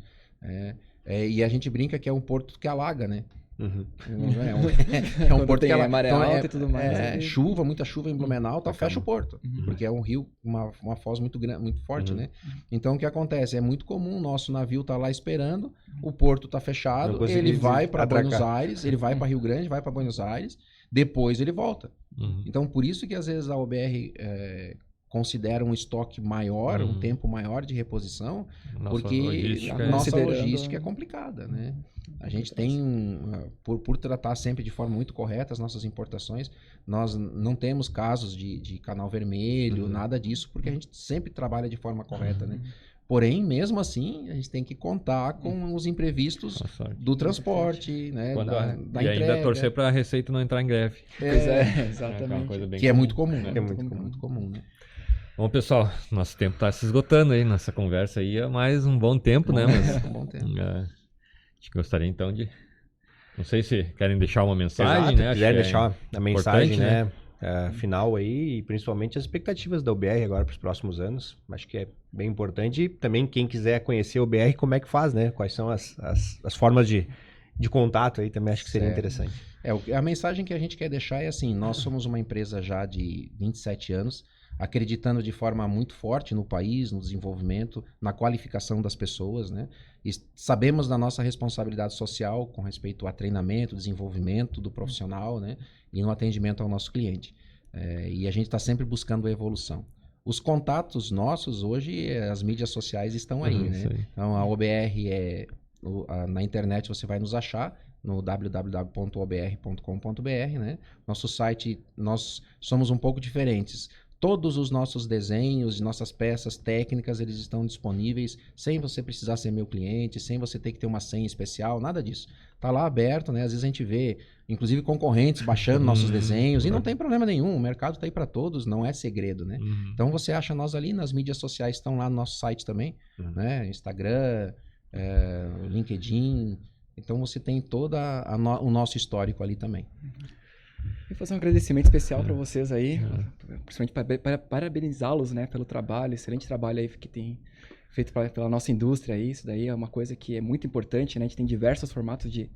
E a gente brinca que é um porto que alaga, né? É um porto que é maré alta e tudo mais. Muita chuva em Blumenau, fecha o porto. Porque é um rio, uma foz muito grande, muito forte, né? Então o que acontece? É muito comum o nosso navio tá lá esperando, o porto tá fechado, ele vai para Buenos Aires, ele vai para Rio Grande, vai para Buenos Aires, depois ele volta. Então por isso que às vezes a OBR considera um estoque maior, um tempo maior de reposição, porque a nossa logística é complicada, né? A gente tem, por tratar sempre de forma muito correta as nossas importações, nós não temos casos de canal vermelho, nada disso, porque a gente sempre trabalha de forma correta, né? Porém, mesmo assim, a gente tem que contar com os imprevistos do transporte, né? Da e entrega. ainda torcer para a Receita não entrar em greve. Exatamente. Que é muito comum, né? Muito comum, né? Bom, pessoal, nosso tempo está se esgotando aí, nossa conversa aí é mais um bom tempo, né? Mas, um bom tempo. A gente gostaria então de... Não sei se querem deixar uma mensagem, né? Se quiser deixar a mensagem, né? Final aí, e principalmente as expectativas da OBR agora para os próximos anos. Acho que é bem importante. E também quem quiser conhecer a OBR, como é que faz, né? Quais são as formas de contato aí, também acho que seria interessante. A mensagem que a gente quer deixar é assim, nós somos uma empresa já de 27 anos, acreditando de forma muito forte no país, no desenvolvimento, na qualificação das pessoas, né? E sabemos da nossa responsabilidade social com respeito a treinamento, desenvolvimento do profissional, né? E no atendimento ao nosso cliente. E a gente está sempre buscando a evolução. Os contatos nossos hoje, as mídias sociais estão aí, né? Então a OBR na internet você vai nos achar no www.obr.com.br, né? Nosso site, nós somos um pouco diferentes. todos os nossos desenhos, nossas peças técnicas, eles estão disponíveis, sem você precisar ser meu cliente, sem você ter que ter uma senha especial, nada disso. Tá lá aberto, né? Às vezes a gente vê, inclusive, concorrentes baixando nossos desenhos, e não tem problema nenhum, o mercado tá aí para todos, não é segredo, né? Então você acha nós ali nas mídias sociais, estão lá no nosso site também, né? Instagram, LinkedIn, então você tem todo o nosso histórico ali também. E fazer um agradecimento especial para vocês aí, principalmente para parabenizá-los, né, pelo trabalho, excelente trabalho aí que tem feito pela nossa indústria aí. Isso daí é uma coisa que é muito importante, né? A gente tem diversos formatos de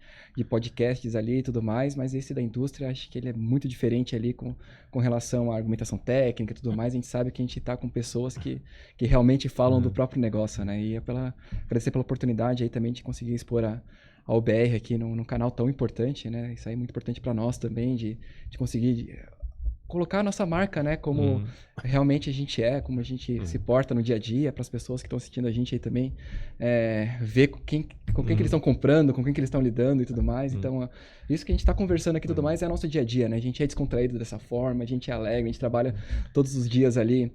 podcasts ali e tudo mais, mas esse da indústria, acho que ele é muito diferente ali com relação à argumentação técnica e tudo mais. A gente sabe que a gente está com pessoas que realmente falam do próprio negócio, né? E agradecer pela oportunidade aí também de conseguir expor a OBR aqui num canal tão importante, né? Isso aí é muito importante para nós também, de conseguir colocar a nossa marca, né? Como realmente a gente é, como a gente se porta no dia a dia, para as pessoas que estão assistindo a gente aí também, ver com quem que eles estão comprando, com quem que eles estão lidando e tudo mais. Então, isso que a gente está conversando aqui e tudo mais é nosso dia a dia, né? A gente é descontraído dessa forma, a gente é alegre, a gente trabalha todos os dias ali,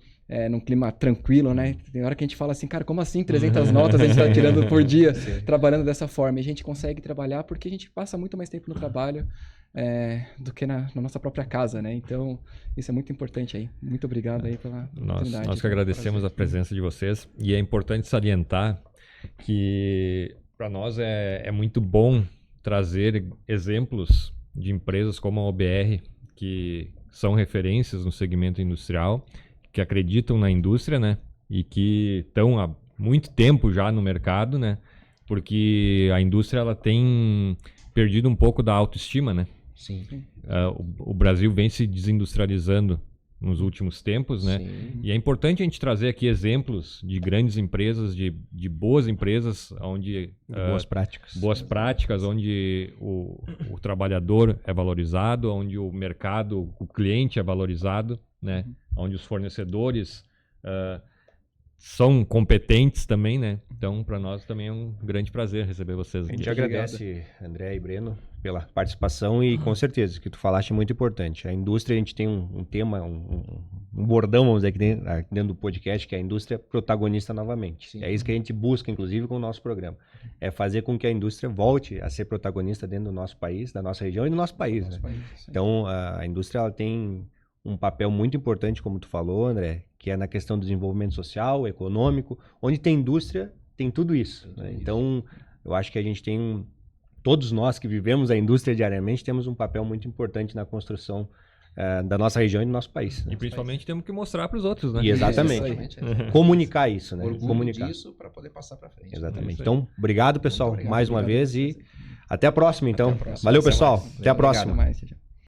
num clima tranquilo, né? Tem hora que a gente fala assim, cara, como assim 300 notas a gente está tirando por dia, trabalhando dessa forma? E a gente consegue trabalhar porque a gente passa muito mais tempo no trabalho do que na nossa própria casa, né? Então, isso é muito importante aí. Muito obrigado aí pela oportunidade. Nós que agradecemos a presença de vocês, e é importante salientar que para nós é muito bom trazer exemplos de empresas como a OBR, que são referências no segmento industrial, que acreditam na indústria, né? E que estão há muito tempo já no mercado, né? Porque a indústria ela tem perdido um pouco da autoestima, né? Sim. O Brasil vem se desindustrializando nos últimos tempos, né? Sim. E é importante a gente trazer aqui exemplos de grandes empresas, de boas empresas, onde Boas práticas. boas práticas, onde o trabalhador é valorizado, onde o mercado, o cliente é valorizado, né? Onde os fornecedores são competentes também, né? Então, para nós também é um grande prazer receber vocês A aqui. gente agradece, André e Breno, pela participação e com certeza, o que tu falaste é muito importante. A indústria, a gente tem um tema, um bordão, vamos dizer, aqui dentro do podcast, que é a indústria protagonista novamente. Sim. É isso que a gente busca, inclusive, com o nosso programa. É fazer com que a indústria volte a ser protagonista dentro do nosso país, da nossa região e do nosso país, né? Então, a indústria ela tem um papel muito importante, como tu falou, André, que é na questão do desenvolvimento social, econômico. Onde tem indústria, tem tudo isso, né? Então, eu acho que a gente tem, todos nós que vivemos a indústria diariamente, temos um papel muito importante na construção da nossa região e do nosso país, né? E principalmente temos que mostrar para os outros, né? E exatamente. Comunicar isso, né? Orgulho comunicar disso para poder passar para frente. Exatamente. Então, obrigado, pessoal, Muito obrigado, mais uma vez vocês. e até a próxima, então. Até a próxima. Valeu, Até pessoal. mais. Até a próxima. Obrigado mais.